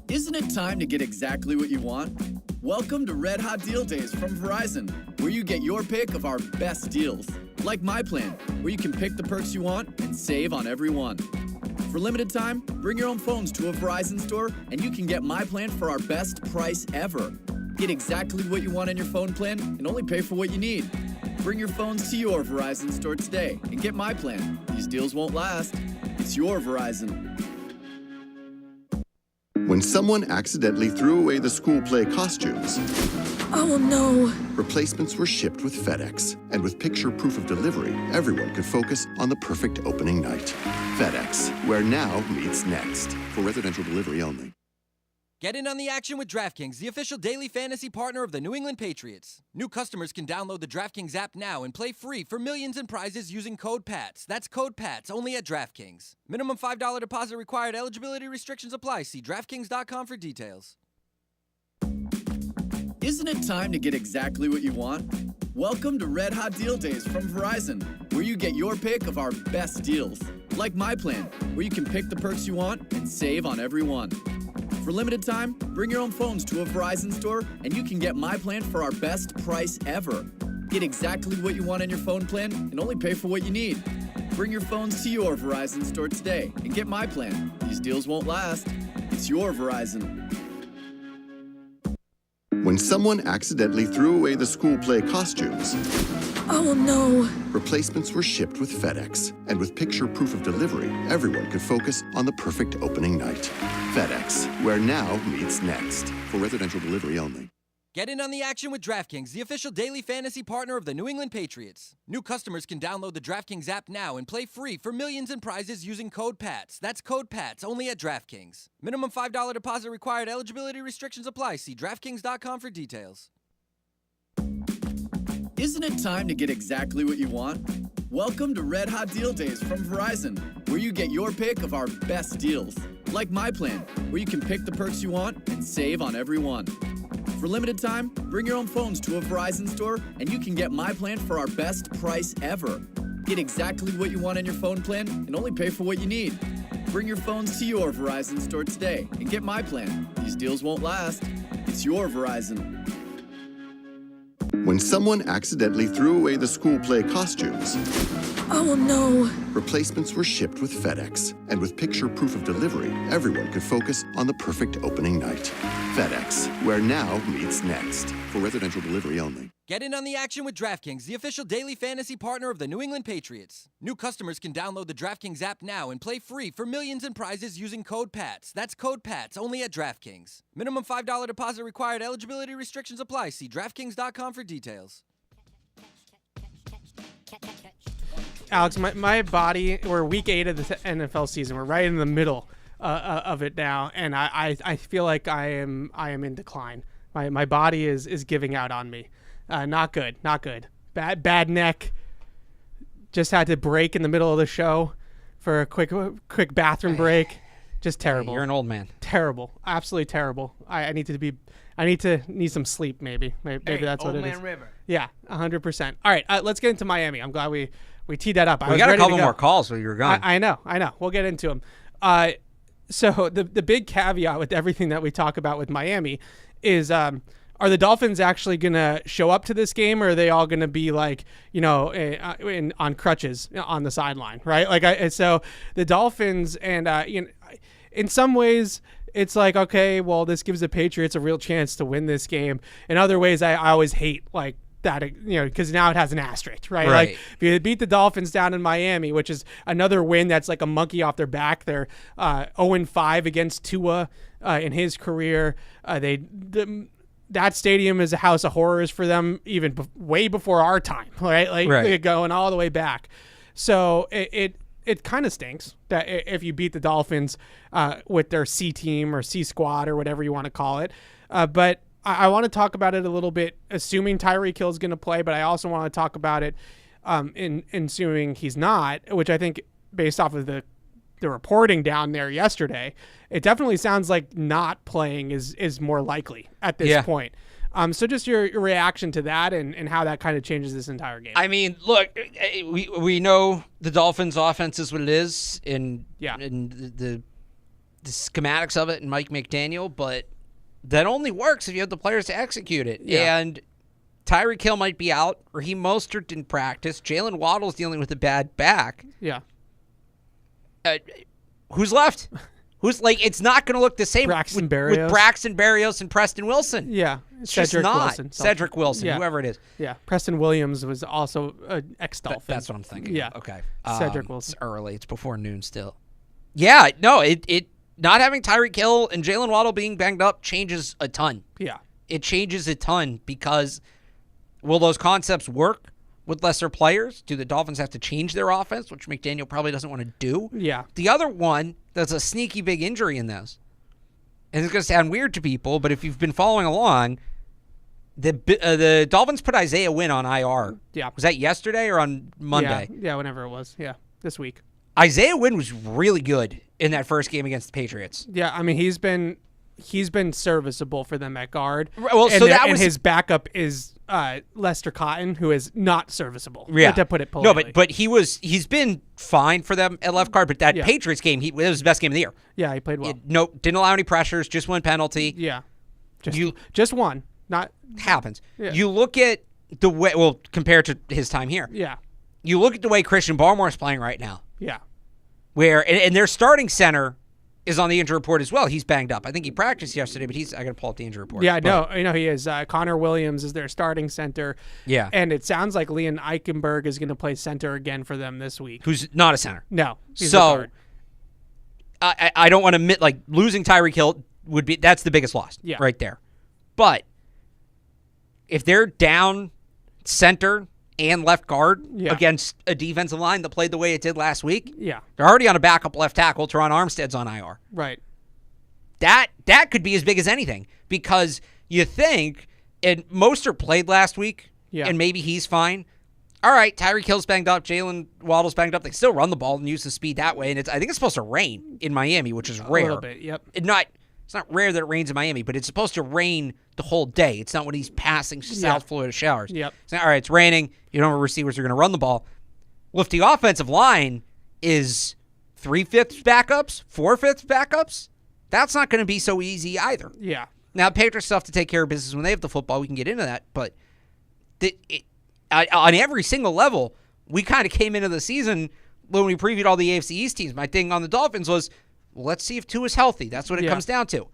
Isn't it time to get exactly what you want? Welcome to Red Hot Deal Days from Verizon, where you get your pick of our best deals. Like My Plan, where you can pick the perks you want and save on every one. For limited time, bring your own phones to a Verizon store and you can get My Plan for our best price ever. Get exactly what you want in your phone plan and only pay for what you need. Bring your phones to your Verizon store today and get my plan. These deals won't last. It's your Verizon. When someone accidentally threw away the school play costumes, Oh no. replacements were shipped with FedEx. And with picture proof of delivery, everyone could focus on the perfect opening night. FedEx, where now meets next. For residential delivery only. Get in on the action with DraftKings, the official daily fantasy partner of the New England Patriots. New customers can download the DraftKings app now and play free for millions in prizes using code PATS. That's code PATS only at DraftKings. Minimum $5 deposit required. Eligibility restrictions apply. See DraftKings.com for details. Isn't it time to get exactly what you want? Welcome to Red Hot Deal Days from Verizon, where you get your pick of our best deals. Like my plan, where you can pick the perks you want and save on every one. For limited time, bring your own phones to a Verizon store and you can get my plan for our best price ever. Get exactly what you want in your phone plan and only pay for what you need. Bring your phones to your Verizon store today and get my plan. These deals won't last. It's your Verizon. When someone accidentally threw away the school play costumes, Oh no. replacements were shipped with FedEx. And with picture proof of delivery, everyone could focus on the perfect opening night. FedEx, where now meets next. For residential delivery only. Get in on the action with DraftKings, the official daily fantasy partner of the New England Patriots. New customers can download the DraftKings app now and play free for millions in prizes using code PATS. That's code PATS only at DraftKings. Minimum $5 deposit required. Eligibility restrictions apply. See DraftKings.com for details. Isn't it time to get exactly what you want? Welcome to Red Hot Deal Days from Verizon, where you get your pick of our best deals. Like my plan, where you can pick the perks you want and save on every one. For limited time, bring your own phones to a Verizon store and you can get my plan for our best price ever. Get exactly what you want in your phone plan and only pay for what you need. Bring your phones to your Verizon store today and get my plan. These deals won't last. It's your Verizon. When someone accidentally threw away the school play costumes, Oh no. replacements were shipped with FedEx. And with picture proof of delivery, everyone could focus on the perfect opening night. FedEx, where now meets next. For residential delivery only. Get in on the action with DraftKings, the official daily fantasy partner of the New England Patriots. New customers can download the DraftKings app now and play free for millions in prizes using code PATS. That's code PATS only at DraftKings. Minimum $5 deposit required. Eligibility restrictions apply. See DraftKings.com for details. Alex, my body, we're week 8 of the NFL season. We're right in the middle of it now, and I feel like I am in decline. My body is giving out on me. Not good. Bad neck. Just had to break in the middle of the show for a quick bathroom break. Just terrible. You're an old man. Terrible. Absolutely terrible. I need some sleep maybe. Maybe that's what it is. Old Man River. Yeah, 100%. All right, let's get into Miami. I'm glad we teed that up. We got a couple more calls while you were gone. I know. We'll get into them. So the big caveat with everything that we talk about with Miami is, are the Dolphins actually going to show up to this game, or are they all going to be like, on crutches on the sideline, right? So the Dolphins, and in some ways it's like, okay, well, this gives the Patriots a real chance to win this game. In other ways, I always hate like that, because now it has an asterisk, right? Like if you beat the Dolphins down in Miami, which is another win that's like a monkey off their back. They're 0-5 against Tua in his career. That stadium is a house of horrors for them, even way before our time, right? Going all the way back. So it kind of stinks that if you beat the Dolphins with their C team or C squad or whatever you want to call it. But I want to talk about it a little bit, assuming Tyreek Hill is going to play, but I also want to talk about it in assuming he's not, which I think based off of the reporting down there yesterday, it definitely sounds like not playing is more likely at this point. So just your reaction to that and how that kind of changes this entire game. I mean, look, we know the Dolphins' offense is what it is, and the schematics of it, and Mike McDaniel, but that only works if you have the players to execute it. Yeah. And Tyreek Hill might be out. Raheem Mostert didn't practice. Jalen Waddle's dealing with a bad back. Yeah. Who's left? who's like, it's not going to look the same Braxton with Berrios. Braxton Berrios and Preston Wilson. Yeah. It's Cedric just not. Wilson. Cedric Wilson, Yeah. whoever it is. Yeah. Preston Williams was also an ex-Dolphin. That's what I'm thinking. Yeah. Okay. Cedric Wilson. It's early. It's before noon still. Yeah, no, it not having Tyreek Hill and Jalen Waddle being banged up changes a ton. Yeah. It changes a ton because will those concepts work with lesser players? Do the Dolphins have to change their offense, which McDaniel probably doesn't want to do? Yeah. The other one that's a sneaky big injury in this, and it's going to sound weird to people, but if you've been following along, the Dolphins put Isaiah Wynn on IR. Yeah. Was that yesterday or on Monday? Yeah, whenever it was. Yeah, this week. Isaiah Wynn was really good in that first game against the Patriots. Yeah, I mean he's been serviceable for them at guard. Well, and so that was his backup is Lester Cotton, who is not serviceable. Yeah, to put it politely. No, but he's been fine for them at left guard. But that Patriots game, it was his best game of the year. Yeah, he played well. Didn't allow any pressures, just one penalty. Yeah, just one. Not happens. Yeah. You look at the way, compared to his time here. Yeah. You look at the way Christian Barmore is playing right now. Yeah. Where and their starting center is on the injury report as well. He's banged up. I think he practiced yesterday, but I got to pull up the injury report. Yeah, I know he is. Connor Williams is their starting center. Yeah. And it sounds like Leon Eichenberg is going to play center again for them this week. Who's not a center. No. He's so I don't want to admit, like, losing Tyreek Hill that's the biggest loss right there. But if they're down center and left guard against a defensive line that played the way it did last week, they're already on a backup left tackle. Teron Armstead's on IR. Right. That could be as big as anything because you think, and Mostert played last week, and maybe he's fine. All right, Tyreek Hill's banged up, Jalen Waddle's banged up. They still run the ball and use the speed that way, and I think it's supposed to rain in Miami, which is rare. A little bit, yep. It's not rare that it rains in Miami, but it's supposed to rain the whole day. It's not when he's passing South Florida showers. Yep. It's not, all right, it's raining. You don't have receivers who are going to run the ball. Well, if the offensive line is 3/5 backups, 4/5 backups, that's not going to be so easy either. Yeah. Now, Patriots still have to take care of business when they have the football. We can get into that. But on every single level, we kind of came into the season when we previewed all the AFC East teams. My thing on the Dolphins was, well, let's see if Tua's healthy. That's what it comes down to.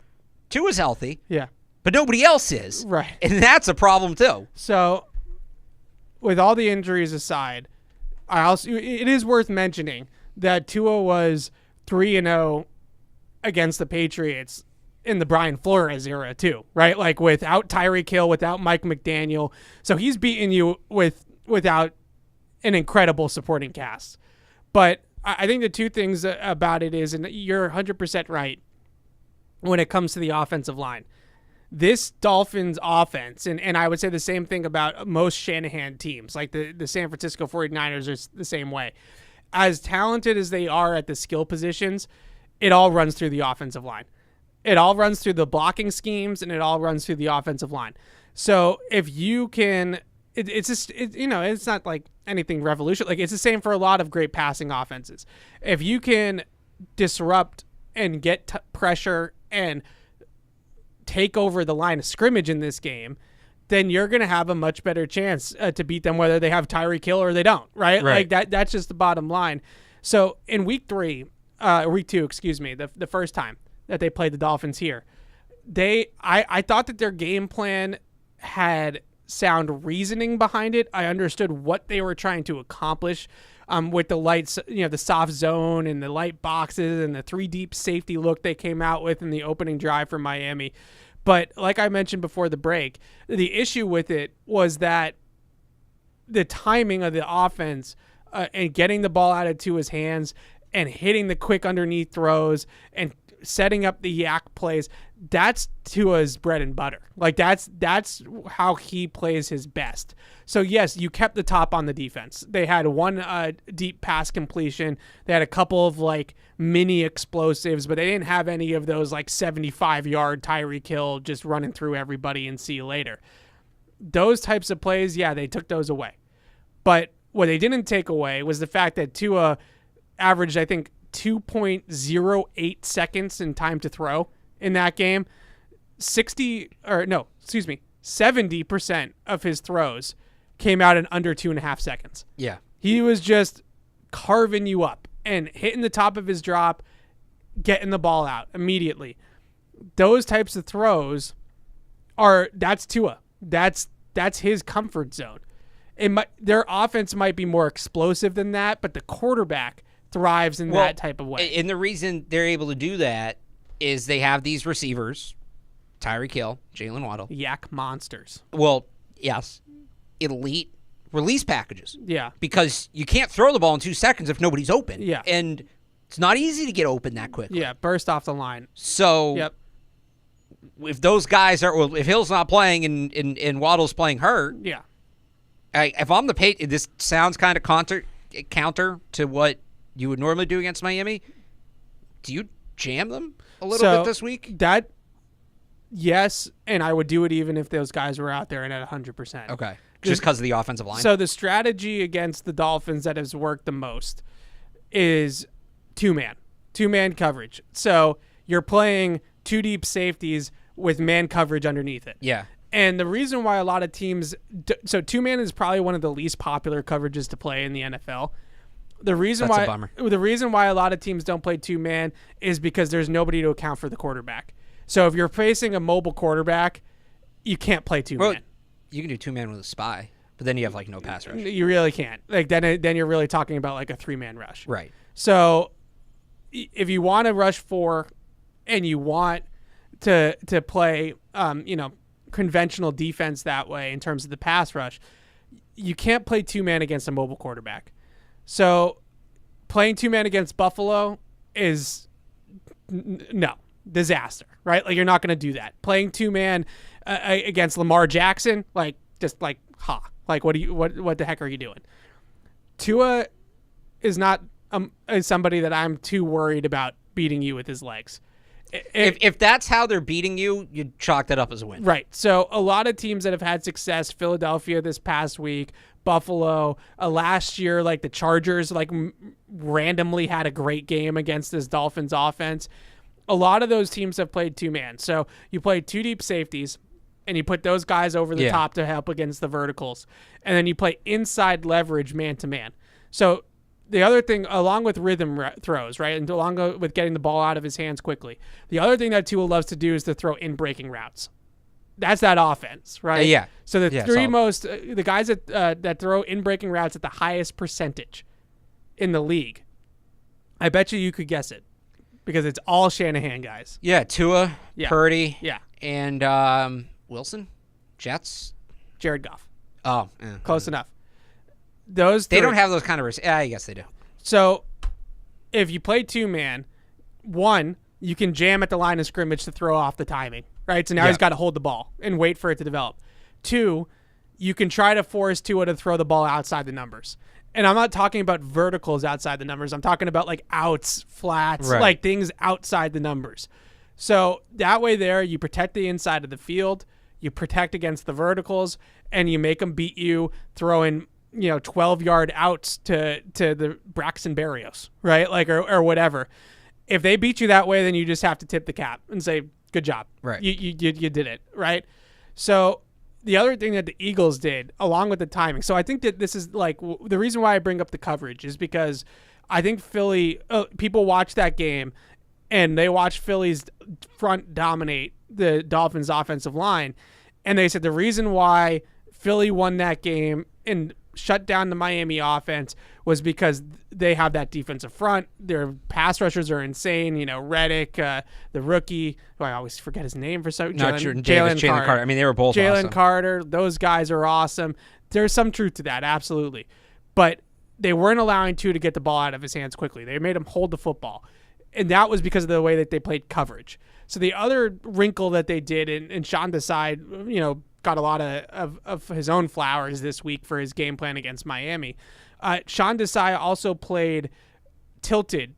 Tua's healthy. Yeah. But nobody else is. Right. And that's a problem, too. So, with all the injuries aside, it is worth mentioning that Tua was 3-0 against the Patriots in the Brian Flores era, too, right? Like, without Tyreek Hill, without Mike McDaniel. So, he's beaten you without an incredible supporting cast. But I think the two things about it is, and you're 100% right when it comes to the offensive line. This Dolphins offense, and I would say the same thing about most Shanahan teams, like the San Francisco 49ers are the same way. As talented as they are at the skill positions, it all runs through the offensive line. It all runs through the blocking schemes, and it all runs through the offensive line. So if you can... it's not like anything revolutionary. Like, it's the same for a lot of great passing offenses. If you can disrupt and get pressure and take over the line of scrimmage in this game, then you're going to have a much better chance to beat them, whether they have Tyreek Hill or they don't, right? Like that's just the bottom line. So in week 2, the first time that they played the Dolphins here, I thought that their game plan had sound reasoning behind it. I understood what they were trying to accomplish with the lights, the soft zone and the light boxes and the 3 deep safety look they came out with in the opening drive for Miami. But like I mentioned before the break, the issue with it was that the timing of the offense and getting the ball out of Tua's hands and hitting the quick underneath throws and setting up the yak plays, that's Tua's bread and butter. Like that's how he plays his best. So yes, you kept the top on the defense. They had one deep pass completion. They had a couple of like mini explosives, but they didn't have any of those like 75-yard Tyreek Hill just running through everybody and see you later. Those types of plays, yeah, they took those away. But what they didn't take away was the fact that Tua averaged, I think, 2.08 seconds in time to throw in that game. 70% of his throws came out in under 2.5 seconds. Yeah. He was just carving you up and hitting the top of his drop, getting the ball out immediately. Those types of throws that's Tua. That's his comfort zone. Their offense might be more explosive than that, but the quarterback thrives in that type of way. And the reason they're able to do that is they have these receivers, Tyreek Hill, Jalen Waddle. Yak monsters. Well, yes. Elite release packages. Yeah. Because you can't throw the ball in 2 seconds if nobody's open. Yeah. And it's not easy to get open that quickly. Yeah, burst off the line. So if those guys if Hill's not playing and Waddle's playing hurt, yeah. If I'm the Patriots, this sounds kind of counter to what you would normally do against Miami. Do you jam them a little bit this week? Yes, and I would do it even if those guys were out there and at 100%. Okay, just because of the offensive line? So the strategy against the Dolphins that has worked the most is two-man coverage. So you're playing two deep safeties with man coverage underneath it. Yeah. And the reason why a lot of teams so two-man is probably one of the least popular coverages to play in the NFL. The reason That's a bummer. The reason why a lot of teams don't play two-man is because there's nobody to account for the quarterback. So if you're facing a mobile quarterback, you can't play two-man. Well, you can do two-man with a spy, but then you have no pass rush. You really can't. Then you're really talking about a three-man rush. Right. So if you want to rush four and you want to play conventional defense that way in terms of the pass rush, you can't play two-man against a mobile quarterback. So playing two-man against Buffalo is disaster, right? You're not going to do that. Playing two-man against Lamar Jackson, what the heck are you doing? Tua is not is somebody that I'm too worried about beating you with his legs. If that's how they're beating you, you'd chalk that up as a win. Right. So a lot of teams that have had success, Philadelphia this past week, Buffalo, last year, the Chargers, randomly had a great game against this Dolphins offense. A lot of those teams have played two-man. So you play two deep safeties, and you put those guys over the top to help against the verticals. And then you play inside leverage man-to-man. So the other thing, along with rhythm throws, right, and along with getting the ball out of his hands quickly, the other thing that Tua loves to do is to throw in breaking routes. That's that offense, right? Yeah. So the guys that throw in breaking routes at the highest percentage in the league, I bet you could guess it because it's all Shanahan guys. Yeah, Tua, Purdy, and Wilson, Jets, Jared Goff. Oh, close enough. They don't have those kind of I guess they do. So if you play two-man, one, you can jam at the line of scrimmage to throw off the timing, right? So now he's got to hold the ball and wait for it to develop. Two, you can try to force Tua to throw the ball outside the numbers. And I'm not talking about verticals outside the numbers. I'm talking about outs, flats, things outside the numbers. So that way there, you protect the inside of the field, you protect against the verticals, and you make them beat you throwing 12-yard outs to the Braxton Berrios, right? Or whatever. If they beat you that way, then you just have to tip the cap and say, good job. Right. You did it, right? So the other thing that the Eagles did, along with the timing. So I think that this is the reason why I bring up the coverage is because I think Philly, people watch that game and they watch Philly's front dominate the Dolphins offensive line. And they said the reason why Philly won that game and shut down the Miami offense was because they have that defensive front. Their pass rushers are insane. Reddick, the rookie, who I always forget his name for some reason. Jalen Carter. I mean, they were both awesome. Jalen Carter, those guys are awesome. There's some truth to that, absolutely. But they weren't allowing Tua to get the ball out of his hands quickly. They made him hold the football. And that was because of the way that they played coverage. So the other wrinkle that they did, and Sean Desai, got a lot of his own flowers this week for his game plan against Miami. Sean Desai also played tilted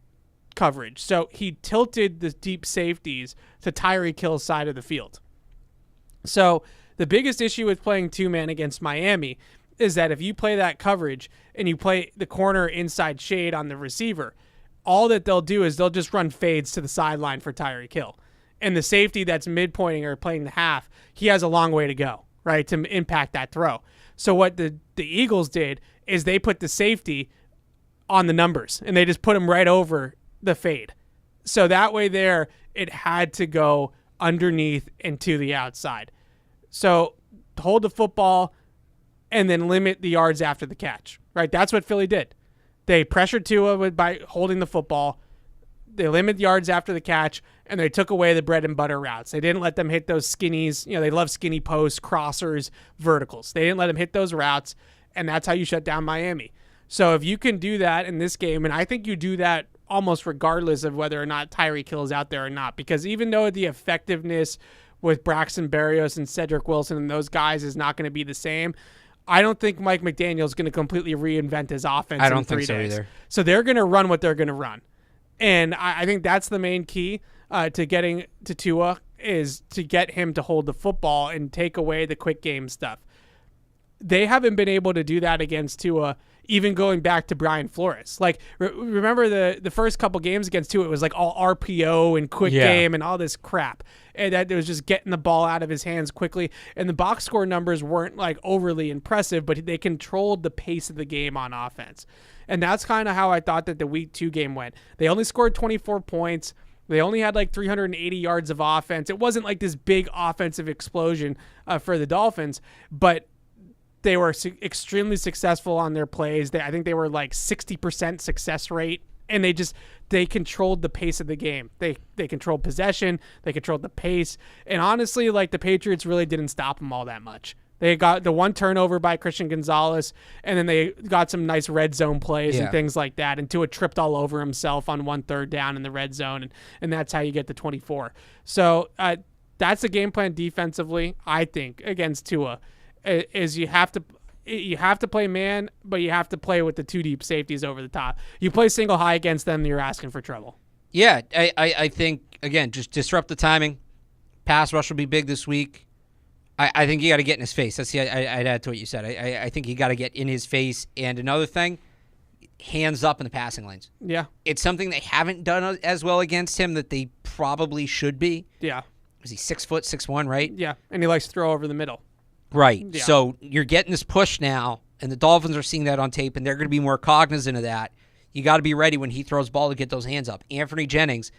coverage. So he tilted the deep safeties to Tyreek Hill's side of the field. So the biggest issue with playing two-man against Miami is that if you play that coverage and you play the corner inside shade on the receiver, all that they'll do is they'll just run fades to the sideline for Tyreek Hill. And the safety that's midpointing or playing the half, he has a long way to go, right, to impact that throw. So what the Eagles did is they put the safety on the numbers, and they just put him right over the fade. So that way there, it had to go underneath and to the outside. So hold the football and then limit the yards after the catch, right? That's what Philly did. They pressured Tua by holding the football. They limit yards after the catch, and they took away the bread and butter routes. They didn't let them hit those skinnies. They love skinny posts, crossers, verticals. They didn't let them hit those routes, and that's how you shut down Miami. So if you can do that in this game, and I think you do that almost regardless of whether or not Tyreek Hill is out there or not, because even though the effectiveness with Braxton Berrios and Cedric Wilson and those guys is not going to be the same, I don't think Mike McDaniel is going to completely reinvent his offense in 3 days. Either. So they're going to run what they're going to run. And I think that's the main key to getting to Tua, is to get him to hold the football and take away the quick game stuff. They haven't been able to do that against Tua, even going back to Brian Flores. Like, remember the first couple games against Tua, it was like all RPO and quick game and all this crap. And that it was just getting the ball out of his hands quickly. And the box score numbers weren't like overly impressive, but they controlled the pace of the game on offense. And that's kind of how I thought that the week 2 game went. They only scored 24 points. They only had like 380 yards of offense. It wasn't like this big offensive explosion for the Dolphins, but they were extremely successful on their plays. I think they were like 60% success rate, and they controlled the pace of the game. They controlled possession. They controlled the pace. And honestly, like, the Patriots really didn't stop them all that much. They got the one turnover by Christian Gonzalez, and then they got some nice red zone plays and things like that. And Tua tripped all over himself on 1 3rd down in the red zone, and that's how you get to 24. So that's the game plan defensively, I think, against Tua, is you have to play man, but you have to play with the 2 deep safeties over the top. You play single high against them, you're asking for trouble. Yeah, I think, again, just disrupt the timing. Pass rush will be big this week. I think you got to get in his face. I'd add to what you said. I think you got to get in his face. And another thing, hands up in the passing lanes. Yeah. It's something they haven't done as well against him that they probably should be. Yeah. Is he 6 foot, 6'1", right? Yeah, and he likes to throw over the middle. Right. Yeah. So you're getting this push now, and the Dolphins are seeing that on tape, and they're going to be more cognizant of that. You got to be ready when he throws the ball to get those hands up. Anthony Jennings,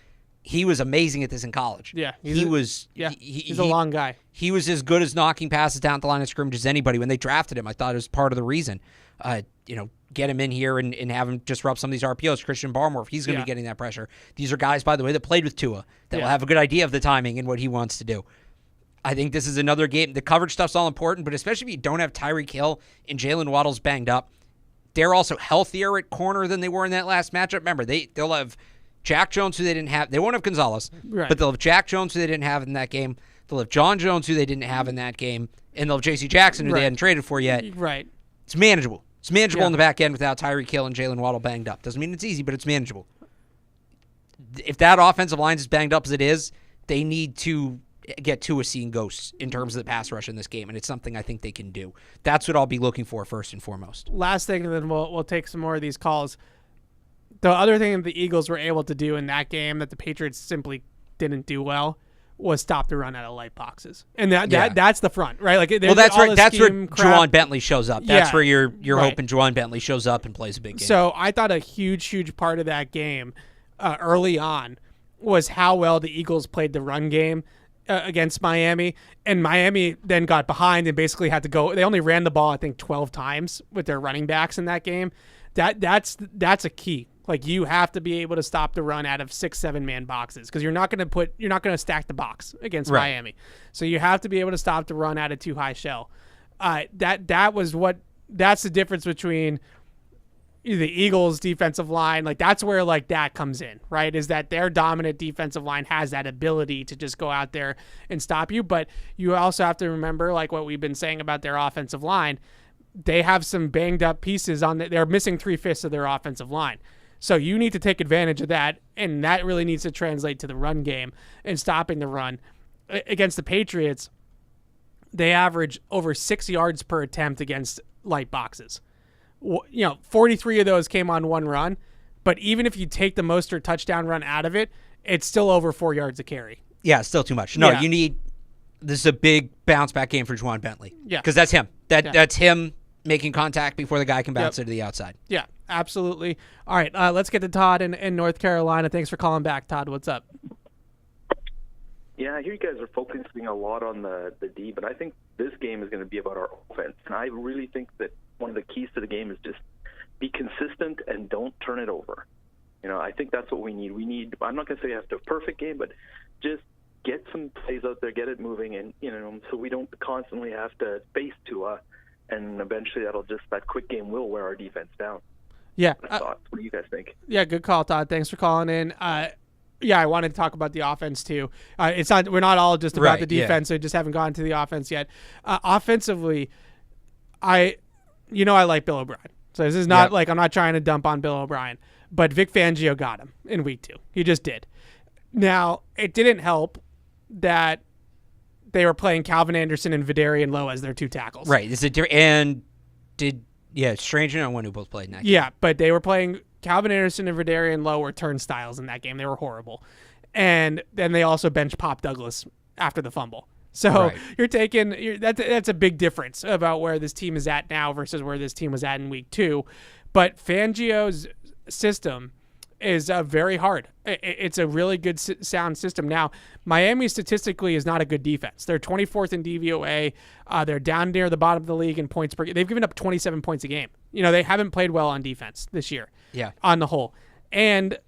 he was amazing at this in college. Yeah. He's a long guy. He was as good as knocking passes down the line of scrimmage as anybody. When they drafted him, I thought it was part of the reason. Get him in here and have him disrupt some of these RPOs. Christian Barmore, he's going to be getting that pressure. These are guys, by the way, that played with Tua that will have a good idea of the timing and what he wants to do. I think this is another game. The coverage stuff's all important, but especially if you don't have Tyreek Hill and Jalen Waddle's banged up, they're also healthier at corner than they were in that last matchup. Remember, they'll have Jack Jones, who they didn't have. They won't have Gonzalez, but they'll have Jack Jones, who they didn't have in that game. They'll have John Jones, who they didn't have in that game, and they'll have J.C. Jackson, who they hadn't traded for yet. Right. It's manageable. It's manageable in the back end without Tyreek Hill and Jalen Waddle banged up. Doesn't mean it's easy, but it's manageable. If that offensive line is as banged up as it is, they need to get Tua seeing ghosts in terms of the pass rush in this game, and it's something I think they can do. That's what I'll be looking for first and foremost. Last thing, and then we'll take some more of these calls. The other thing that the Eagles were able to do in that game that the Patriots simply didn't do well was stop the run out of light boxes, and that's the front, right? Like, that's right. That's where crap. Juwan Bentley shows up. That's where you're hoping Juwan Bentley shows up and plays a big game. So I thought a huge part of that game early on was how well the Eagles played the run game against Miami, and Miami then got behind and basically had to go. They only ran the ball, I think, 12 times with their running backs in that game. That's a key. Like, you have to be able to stop the run out of 6-7 man boxes, because you're not going to stack the box against Miami. So you have to be able to stop the run out of too high shell. That's the difference between the Eagles' defensive line. Like, that's where that comes in, right? Is that their dominant defensive line has that ability to just go out there and stop you. But you also have to remember, like what we've been saying about their offensive line, they have some banged up pieces they're missing 3/5 of their offensive line. So you need to take advantage of that, and that really needs to translate to the run game and stopping the run. Against the Patriots, they average over 6 yards per attempt against light boxes. 43 of those came on one run, but even if you take the Mostert touchdown run out of it, it's still over 4 yards a carry. Yeah, it's still too much. No, this is a big bounce back game for Juwan Bentley. Yeah. Because that's him. That's him making contact before the guy can bounce it to the outside. Yeah, absolutely. All right, let's get to Todd in North Carolina. Thanks for calling back, Todd. What's up? Yeah, I hear you guys are focusing a lot on the D, but I think this game is going to be about our offense. And I really think that one of the keys to the game is just be consistent and don't turn it over. I think that's what we need. I'm not going to say you have to have a perfect game, but just get some plays out there, get it moving, and so we don't constantly have to face Tua, and eventually that quick game will wear our defense down. Yeah. What do you guys think? Yeah, good call, Todd. Thanks for calling in. Yeah, I wanted to talk about the offense too. We're not all just about the defense. So just haven't gotten to the offense yet. Offensively, I like Bill O'Brien. So this is not like I'm not trying to dump on Bill O'Brien, but Vic Fangio got him in week 2. He just did. Now, it didn't help that they were playing Calvin Anderson and Vidarian Lowe as their 2 tackles. Right. Strange and one who both played in that game. Yeah, but they were playing Calvin Anderson and Vidarian Lowe were turnstiles in that game. They were horrible. And then they also benched Pop Douglas after the fumble. So that's a big difference about where this team is at now versus where this team was at in week 2. But Fangio's system is very hard. It's a really good sound system. Now, Miami statistically is not a good defense. They're 24th in DVOA. They're down near the bottom of the league in points per game. They've given up 27 points a game. They haven't played well on defense this year. Yeah. On the whole. And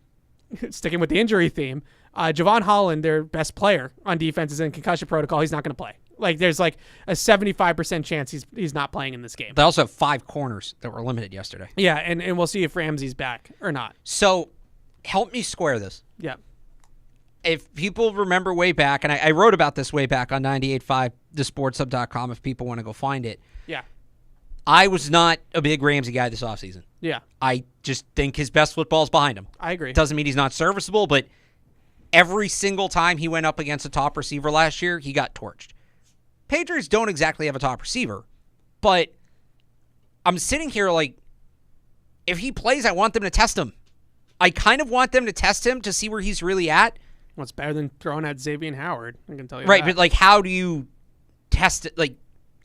sticking with the injury theme, Javon Holland, their best player on defense, is in concussion protocol. He's not going to play. There's a 75% chance he's not playing in this game. They also have 5 corners that were limited yesterday. Yeah, and we'll see if Ramsey's back or not. So, help me square this. Yeah. If people remember way back, and I wrote about this way back on 98.5, thesportshub.com, if people want to go find it. Yeah. I was not a big Ramsey guy this offseason. Yeah. I just think his best football is behind him. I agree. Doesn't mean he's not serviceable, but every single time he went up against a top receiver last year, he got torched. Patriots don't exactly have a top receiver, but I'm sitting here if he plays, I want them to test him. I kind of want them to test him to see where he's really at. Well, it's better than throwing at Xavier Howard, I can tell you right, that. But how do you test it?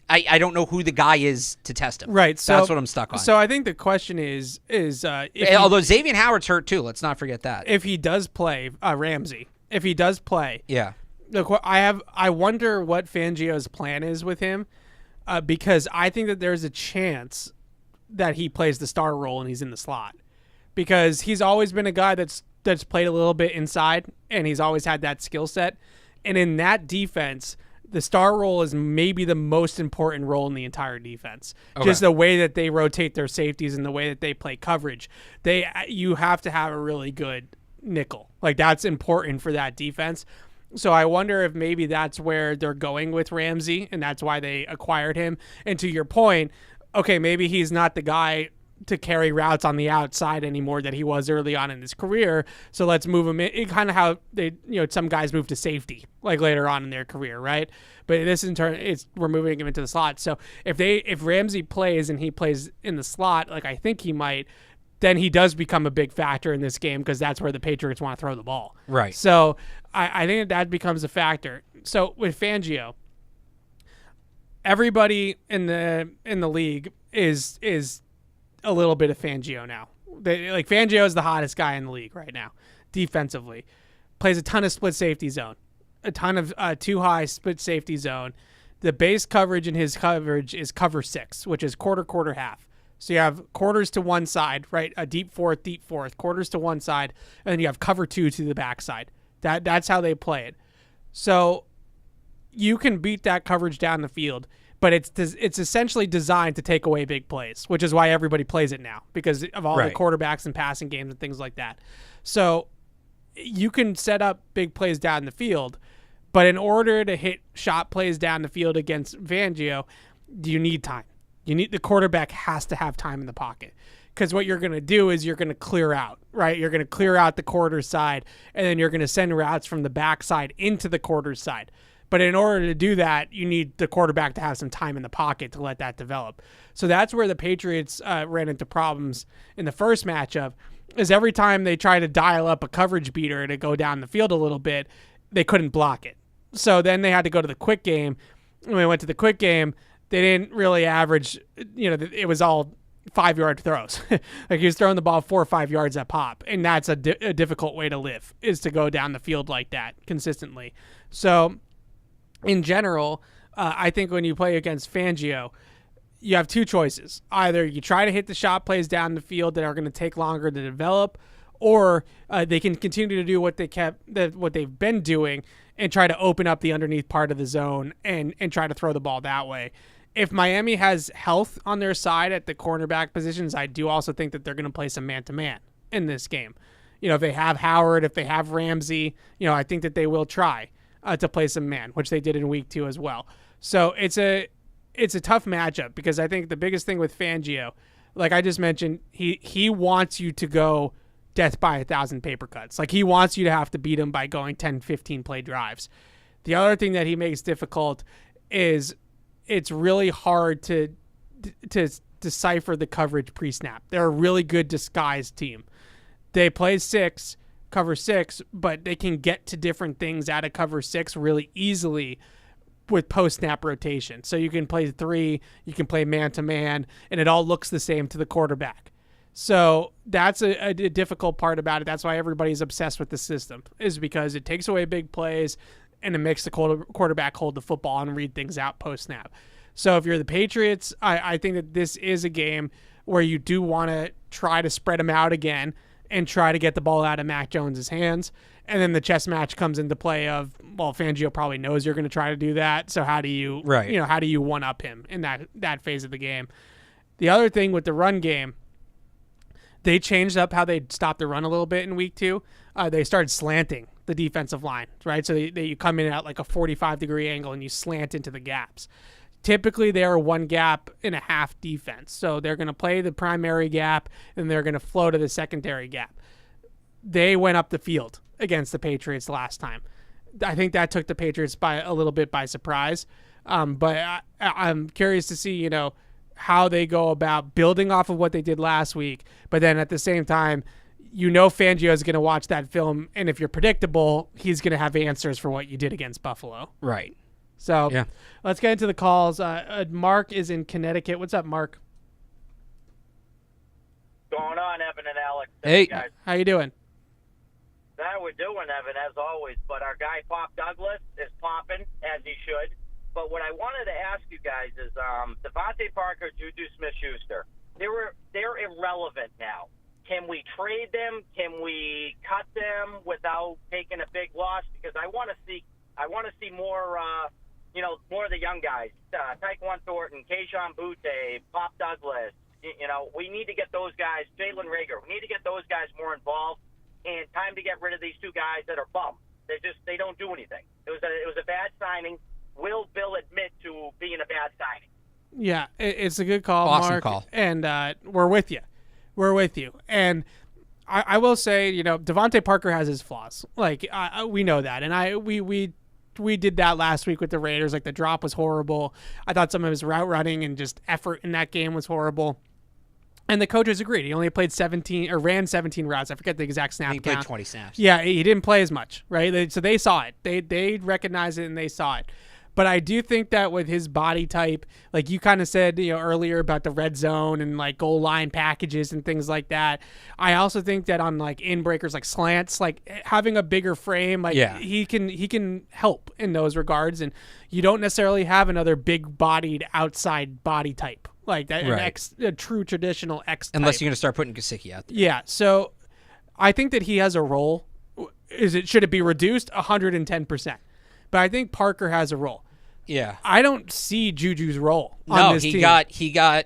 I don't know who the guy is to test him. Right, so that's what I'm stuck on. So I think the question is although Xavier Howard's hurt too, let's not forget that. If he does play, Ramsey, if he does play, yeah. Look, I wonder what Fangio's plan is with him, because I think that there's a chance that he plays the star role and he's in the slot, because he's always been a guy that's played a little bit inside and he's always had that skill set, and in that defense, the star role is maybe the most important role in the entire defense. Okay. Just the way that they rotate their safeties and the way that they play coverage, you have to have a really good nickel. That's important for that defense. So I wonder if maybe that's where they're going with Ramsey, and that's why they acquired him. And to your point, okay, maybe he's not the guy to carry routes on the outside anymore that he was early on in his career. So let's move him in. Kind of how they, some guys move to safety later on in their career, right? But this in turn, we're moving him into the slot. So if Ramsey plays and he plays in the slot, I think he might, then he does become a big factor in this game, because that's where the Patriots want to throw the ball. Right. So I think that becomes a factor. So with Fangio, everybody in the league is a little bit of Fangio now. Fangio is the hottest guy in the league right now, defensively. Plays a ton of split safety zone, a ton of too high split safety zone. The base coverage in his coverage is cover 6, which is quarter, half. So you have quarters to one side, right? A deep fourth, quarters to one side, and then you have cover 2 to the backside. That's how they play it. So you can beat that coverage down the field, but it's essentially designed to take away big plays, which is why everybody plays it now, because of all the quarterbacks and passing games and things like that. So you can set up big plays down the field, but in order to hit shot plays down the field against Fangio, you need time. The quarterback has to have time in the pocket, because what you're going to do is you're going to clear out, right? You're going to clear out the quarter side, and then you're going to send routes from the backside into the quarter side. But in order to do that, you need the quarterback to have some time in the pocket to let that develop. So that's where the Patriots ran into problems in the first matchup, is every time they try to dial up a coverage beater to go down the field a little bit, they couldn't block it. So then they had to go to the quick game. When they went to the quick game, they didn't really average, it was all 5-yard throws. Like he was throwing the ball 4 or 5 yards at pop. And that's a difficult way to live, is to go down the field like that consistently. So in general, I think when you play against Fangio, you have two choices. Either you try to hit the shot plays down the field that are going to take longer to develop, or they can continue to do what they've been doing and try to open up the underneath part of the zone and try to throw the ball that way. If Miami has health on their side at the cornerback positions, I do also think that they're going to play some man-to-man in this game. If they have Howard, if they have Ramsey, I think that they will try to play some man, which they did in week 2 as well. So it's a tough matchup, because I think the biggest thing with Fangio, like I just mentioned, he wants you to go death by 1,000 paper cuts. Like he wants you to have to beat him by going 10, 15 play drives. The other thing that he makes difficult is it's really hard to decipher the coverage pre-snap. They're a really good disguised team. They play cover 6, but they can get to different things out of cover 6 really easily with post-snap rotation. So you can play 3, you can play man-to-man, and it all looks the same to the quarterback. So that's a difficult part about it. That's why everybody's obsessed with the system, is because it takes away big plays and it makes the quarterback hold the football and read things out post-snap. So if you're the Patriots, I think that this is a game where you do want to try to spread them out again and try to get the ball out of Mac Jones's hands. And then the chess match comes into play of, well, Fangio probably knows you're going to try to do that. So how do you, how do you one-up him in that phase of the game? The other thing with the run game, they changed up how they stopped the run a little bit in week 2. They started slanting the defensive line, right? So you come in at like a 45-degree angle and you slant into the gaps. Typically, they are 1 gap and a half defense. So they're going to play the primary gap and they're going to flow to the secondary gap. They went up the field against the Patriots last time. I think that took the Patriots a little bit by surprise. But I'm curious to see, how they go about building off of what they did last week. But then at the same time, Fangio is going to watch that film, and if you're predictable, he's going to have answers for what you did against Buffalo. Right. So let's get into the calls. Mark is in Connecticut. What's up, Mark? Going on, Evan and Alex? Hey, guys. How you doing? That we're doing, Evan, as always. But our guy Pop Douglas is popping, as he should. But what I wanted to ask you guys is Devontae Parker, Juju Smith-Schuster. They're irrelevant now. Can we trade them? Can we cut them without taking a big loss? Because I want to see more. More of the young guys. Tyquan Thornton, Kayshon Boutte, Pop Douglas. We need to get those guys. Jalen Reagor. We need to get those guys more involved. And time to get rid of these 2 guys that are bums. They don't do anything. It was a bad signing. Will Bill admit to being a bad signing? Yeah, it's a good call, awesome Mark. Call. And we're with you. And I will say, Devontae Parker has his flaws. Like we know that, and we did that last week with the Raiders. Like the drop was horrible. I thought some of his route running and just effort in that game was horrible. And the coaches agreed. He only played 17 or ran 17 routes. I forget the exact snap count. He played 20 snaps. Yeah, he didn't play as much, right? So they saw it. They recognized it and they saw it. But I do think that with his body type, like you kind of said, earlier about the red zone and like goal line packages and things like that. I also think that on like in breakers, like slants, like having a bigger frame, like he can help in those regards. And you don't necessarily have another big bodied outside body type like that, right. A true traditional X type. Unless you're going to start putting Gesicki out there. Yeah. So I think that he has a role. Should it be reduced? 110%. But I think Parker has a role. Yeah. I don't see Juju's role on this team. He got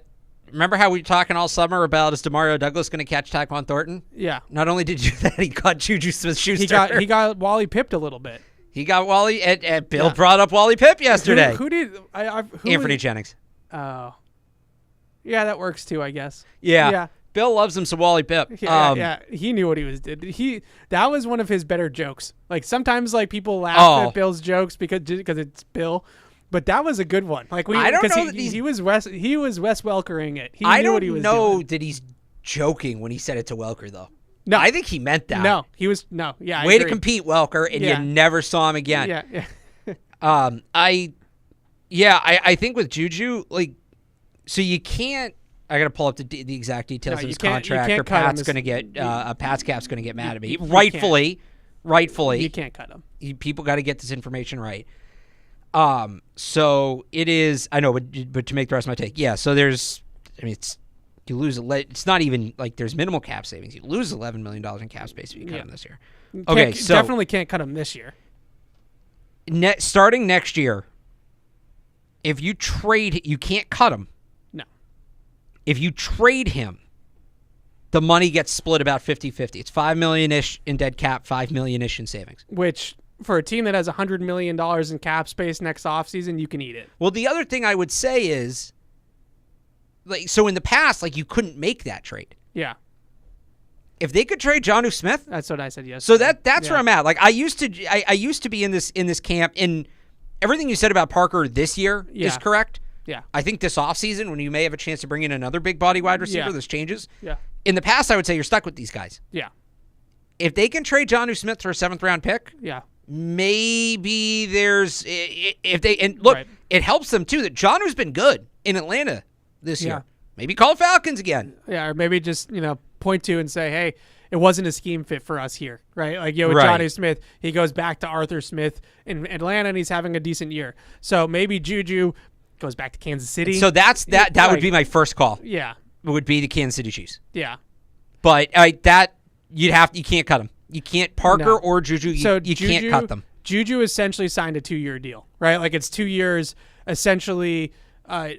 remember how we were talking all summer about is DeMario Douglas going to catch Tyquan Thornton? Yeah. Not only did you that, he got Juju Smith-Schuster. He got Wally pipped a little bit. He got Wally, and Bill brought up Wally Pipp yesterday. Who did? Anthony Jennings. Oh. Yeah, that works too, I guess. Yeah. Bill loves him some Wally Pipp. Yeah, he knew what he was did. That was one of his better jokes. Like sometimes like people laugh at Bill's jokes because it's Bill. But that was a good one. Like I don't know he was Wes Welkering it. He I knew what he was doing. I don't know that he's joking when he said it to Welker though. No, I think he meant that. No, he was no. Yeah, way to compete, Welker, and you never saw him again. Yeah. Yeah, I think with Juju, like, so you can't. I got to pull up the exact details of his contract. Or Pat's going to get Pat's cap's going to get mad at me. Rightfully, you can't cut him. People got to get this information right. So it is. I know, but to make the rest of my take, yeah. So there's. I mean, you lose. It's not even like there's minimal cap savings. You lose $11 million in cap space if you cut him this year. Okay, so definitely can't cut him this year. Starting next year, if you trade, you can't cut him. No. If you trade him, the money gets split about 50-50. It's $5 million-ish in dead cap, $5 million-ish in savings. Which, for a team that has $100 million in cap space next offseason, you can eat it. Well, the other thing I would say is, like, so in the past, like, you couldn't make that trade. Yeah. If they could trade Jonnu Smith, that's what I said yesterday. So that's where I'm at. Like, I used to be in this camp, and everything you said about Parker this year is correct. Yeah. I think this offseason, when you may have a chance to bring in another big body wide receiver, this changes. Yeah. In the past, I would say you're stuck with these guys. Yeah. If they can trade Jonnu Smith for a 7th round pick, maybe there's it helps them too that Jonnu's been good in Atlanta this year. Maybe call Falcons again. Yeah, or maybe just, point to and say, hey, it wasn't a scheme fit for us here, right? Like, with Jonnu Smith, he goes back to Arthur Smith in Atlanta, and he's having a decent year. So maybe Juju goes back to Kansas City. So that would be my first call. Yeah. It would be the Kansas City Chiefs. Yeah. But you can't cut them. You can't Parker or Juju. You can't cut them. Juju essentially signed a 2-year deal, right? Like, it's 2 years essentially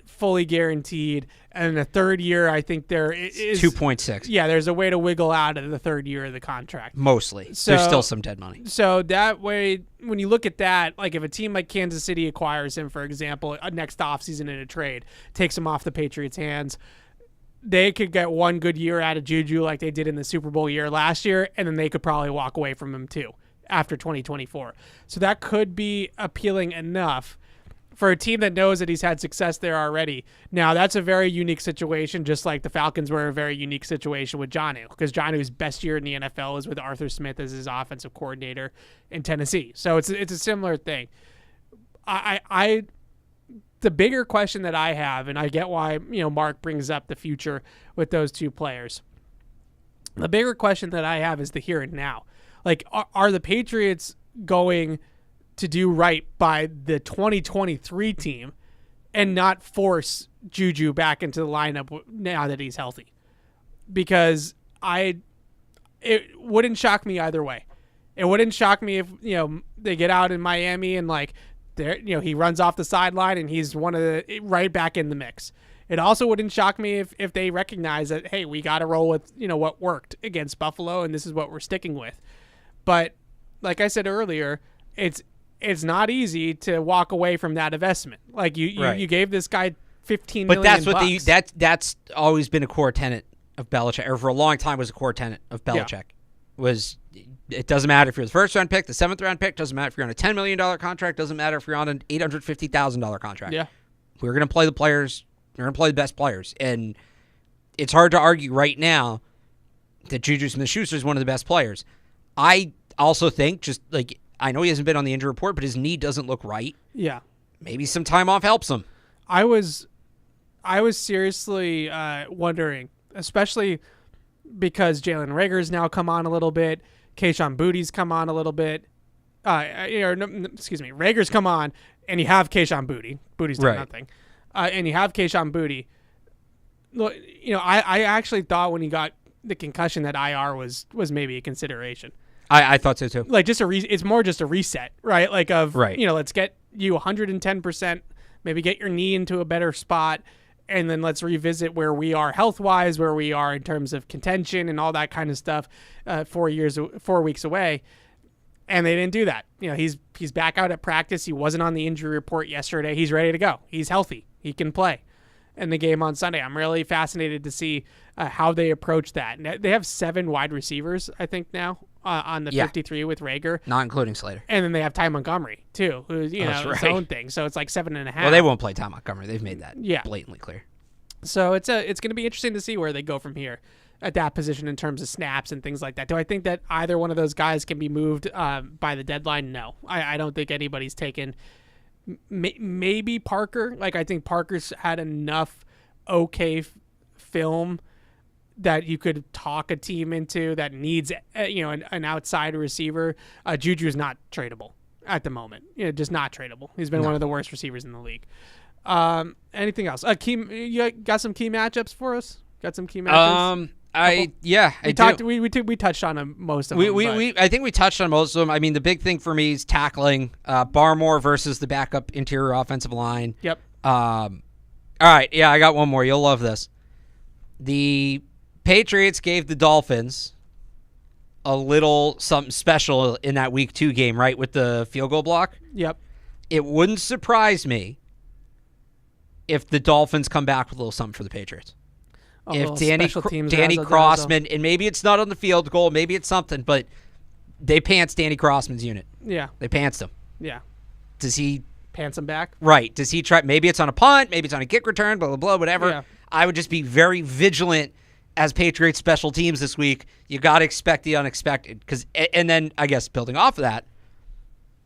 fully guaranteed, and the third year, I think there is 2.6. Yeah, there's a way to wiggle out of the third year of the contract. Mostly. So, there's still some dead money. So that way, when you look at that, like if a team like Kansas City acquires him, for example, next offseason in a trade, takes him off the Patriots' hands, they could get one good year out of Juju like they did in the Super Bowl year last year, and then they could probably walk away from him too after 2024. So that could be appealing enough for a team that knows that he's had success there already. Now, that's a very unique situation, just like the Falcons were a very unique situation with Jonnu, because Jonnu's best year in the NFL is with Arthur Smith as his offensive coordinator in Tennessee. So it's a similar thing. The bigger question that I have, and I get why Mark brings up the future with those two players. The bigger question that I have is the here and now. Like, are the Patriots going to do right by the 2023 team and not force Juju back into the lineup now that he's healthy? Because it wouldn't shock me either way. It wouldn't shock me if they get out in Miami and he runs off the sideline and he's right back in the mix. It also wouldn't shock me if they recognize that, hey, we got to roll with what worked against Buffalo and this is what we're sticking with. But like I said earlier, it's not easy to walk away from that investment. Like you gave this guy $15 million. But that's always been a core tenet of Belichick, or for a long time was a core tenet of Belichick. Was it doesn't matter if you're the 1st round pick, the 7th round pick, doesn't matter if you're on a $10 million contract, doesn't matter if you're on an $850,000 contract. Yeah. We're going to play the players. We're going to play the best players. And it's hard to argue right now that Juju Smith-Schuster is one of the best players. I also think, just like, I know he hasn't been on the injury report, but his knee doesn't look right. Yeah. Maybe some time off helps him. I was seriously wondering, especially because Jalen Reagor's now come on a little bit. Kayshon Boutte's come on a little bit. Reagor's come on, and you have Kayshon Boutte. Boutte's done nothing. And you have Kayshon Boutte. Look, I actually thought when he got the concussion that IR was maybe a consideration. I thought so too. Like, it's more just a reset, right? Like let's get you 110%, maybe get your knee into a better spot, and then let's revisit where we are health-wise, where we are in terms of contention and all that kind of stuff 4 weeks away. And they didn't do that. He's back out at practice. He wasn't on the injury report yesterday. He's ready to go. He's healthy. He can play in the game on Sunday. I'm really fascinated to see how they approach that. And they have 7 wide receivers, I think, now on the 53 with Reagor. Not including Slater. And then they have Ty Montgomery, too, who's his own thing. So it's like 7.5. Well, they won't play Ty Montgomery. They've made that blatantly clear. So it's going to be interesting to see where they go from here at that position in terms of snaps and things like that. Do I think that either one of those guys can be moved by the deadline? No. I don't think anybody's taken maybe Parker. Like, I think Parker's had enough okay film that you could talk a team into that needs, an outside receiver. Juju's not tradable at the moment. Just not tradable. He's been one of the worst receivers in the league. Anything else? You got some key matchups for us? Got some key matchups? We touched on most of them. I think we touched on most of them. I mean, the big thing for me is tackling. Barmore versus the backup interior offensive line. Yep. All right. Yeah, I got one more. You'll love this. The Patriots gave the Dolphins a little something special in that Week 2 game, right, with the field goal block. Yep. It wouldn't surprise me if the Dolphins come back with a little something for the Patriots. If Danny Crossman, and maybe it's not on the field goal, maybe it's something, but they pantsed Danny Crossman's unit. Yeah. They pantsed him. Yeah. Does he... Pants him back? Right. Does he try... Maybe it's on a punt, maybe it's on a kick return, blah, blah, blah, whatever. Yeah. I would just be very vigilant as Patriots special teams this week. You got to expect the unexpected. And then, I guess, building off of that,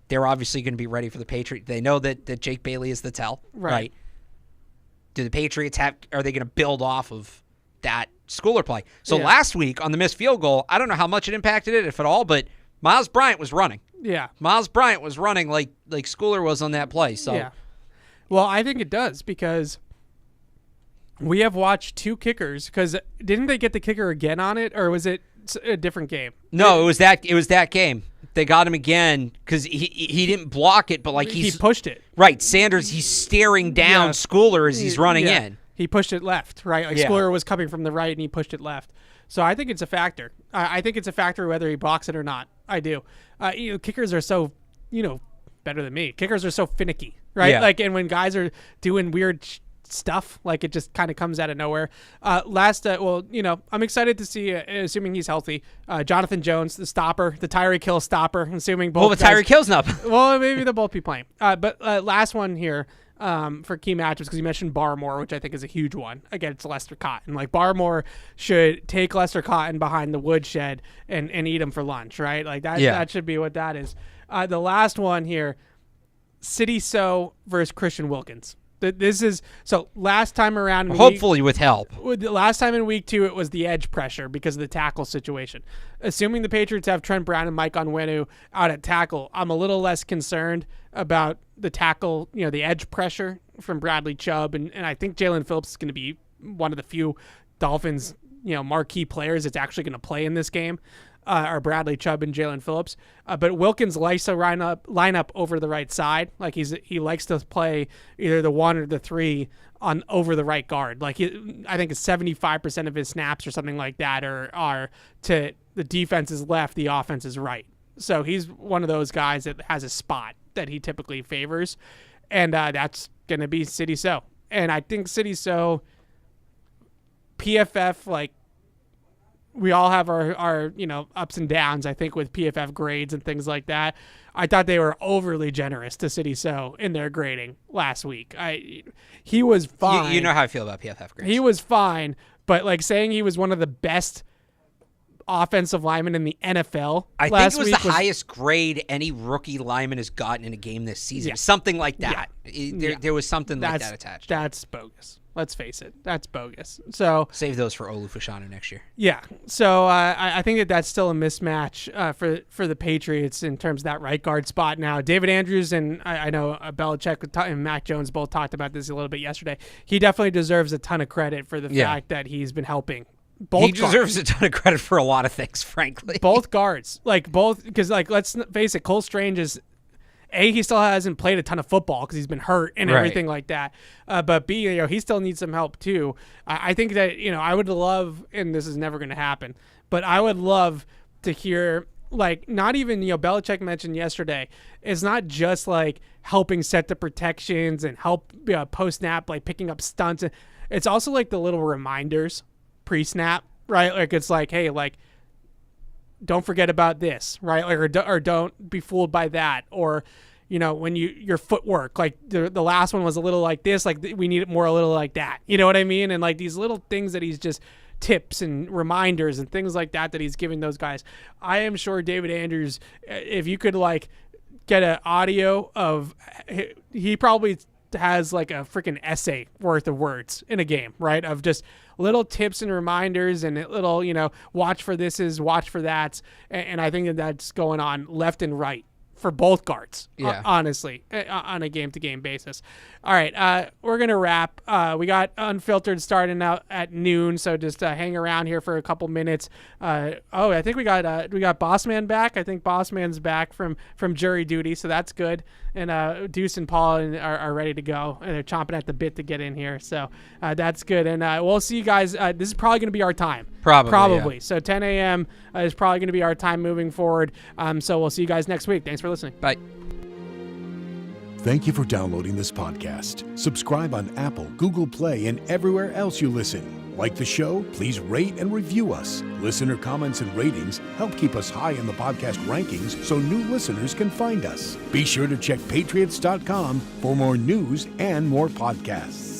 they're obviously going to be ready for the Patriots. They know that Jake Bailey is the tell. Right. Do the Patriots are they going to build off of that Schooler play? So last week on the missed field goal, I don't know how much it impacted it, if at all, but Miles Bryant was running. Yeah. Miles Bryant was running like Schooler was on that play. So. Yeah. Well, I think it does because we have watched two kickers, because didn't they get the kicker again on it, or was it a different game? No, it was that game. They got him again because he didn't block it, but he pushed it. Right, Sanders, he's staring down Schooler as he's running in. He pushed it left, right? Schooler was coming from the right, and he pushed it left. So I think it's a factor. I think it's a factor whether he blocks it or not. I do. Kickers are so, better than me. Kickers are so finicky, right? Yeah. And when guys are doing weird stuff, it just kind of comes out of nowhere. I'm excited to see, assuming he's healthy, Jonathan Jones, the stopper, the Tyreek Hill stopper, assuming both. Well, but Tyreek Hill's not. Well, maybe they'll both be playing. But last one here. For key matchups, because you mentioned Barmore, which I think is a huge one against Lester Cotton. Barmore should take Lester Cotton behind the woodshed and eat him for lunch, right? That should be what that is. The last one here, City So versus Christian Wilkins. This is so last time around. Hopefully with help. Last time in week 2, it was the edge pressure because of the tackle situation. Assuming the Patriots have Trent Brown and Mike Onwenu out at tackle, I'm a little less concerned about the tackle, the edge pressure from Bradley Chubb. And I think Jalen Phillips is going to be one of the few Dolphins, marquee players that's actually going to play in this game. Are Bradley Chubb and Jalen Phillips. But Wilkins likes to line up over the right side. He likes to play either the 1 or the 3 on over the right guard. I think it's 75% of his snaps or something like that are to the defense's left, the offense is right. So he's one of those guys that has a spot that he typically favors. And that's going to be City So. And I think City So, PFF, we all have our ups and downs, I think, with PFF grades and things like that. I thought they were overly generous to City So in their grading last week. He was fine. You know how I feel about PFF grades. He was fine, but saying he was one of the best offensive linemen in the NFL I think it was the highest grade any rookie lineman has gotten in a game this season. Yeah. Something like that. Yeah. There was something like that attached. That's bogus. Let's face it, that's bogus. So save those for Olu Fashanu next year. Yeah. So I think that's still a mismatch for the Patriots in terms of that right guard spot. Now, David Andrews and I know Belichick and Mac Jones both talked about this a little bit yesterday. He definitely deserves a ton of credit for the fact that he's been helping. He deserves a ton of credit for a lot of things, frankly. Both guards, because let's face it, Cole Strange is. A, he still hasn't played a ton of football because he's been hurt and everything like that. But B, he still needs some help too. I think that, I would love, and this is never going to happen, but I would love to hear, not even, Belichick mentioned yesterday, it's not just helping set the protections and help post-snap, picking up stunts. It's also the little reminders pre-snap, right? It's hey, don't forget about this, right? Or don't be fooled by that. Or, when your footwork, the last one was a little like this, we need it more a little like that. You know what I mean? And these little things that he's just tips and reminders and things like that he's giving those guys. I am sure David Andrews, if you could get an audio of, he probably has like a freaking essay worth of words in a game, right? Of just little tips and reminders and little, watch for thises, watch for that's. And I think that's going on left and right for both guards, honestly, on a game-to-game basis. All right, we're going to wrap. We got Unfiltered starting out at noon, so just hang around here for a couple minutes. I think we got Bossman back. I think Bossman's back from jury duty, so that's good. And Deuce and Paul are ready to go, and they're chomping at the bit to get in here, so that's good. And we'll see you guys. This is probably going to be our time. Probably. Yeah. So 10 a.m. Is probably going to be our time moving forward. So we'll see you guys next week. Thanks for listening. Bye. Thank you for downloading this podcast. Subscribe on Apple, Google Play, and everywhere else you listen. Like the show? Please rate and review us. Listener comments and ratings help keep us high in the podcast rankings so new listeners can find us. Be sure to check Patriots.com for more news and more podcasts.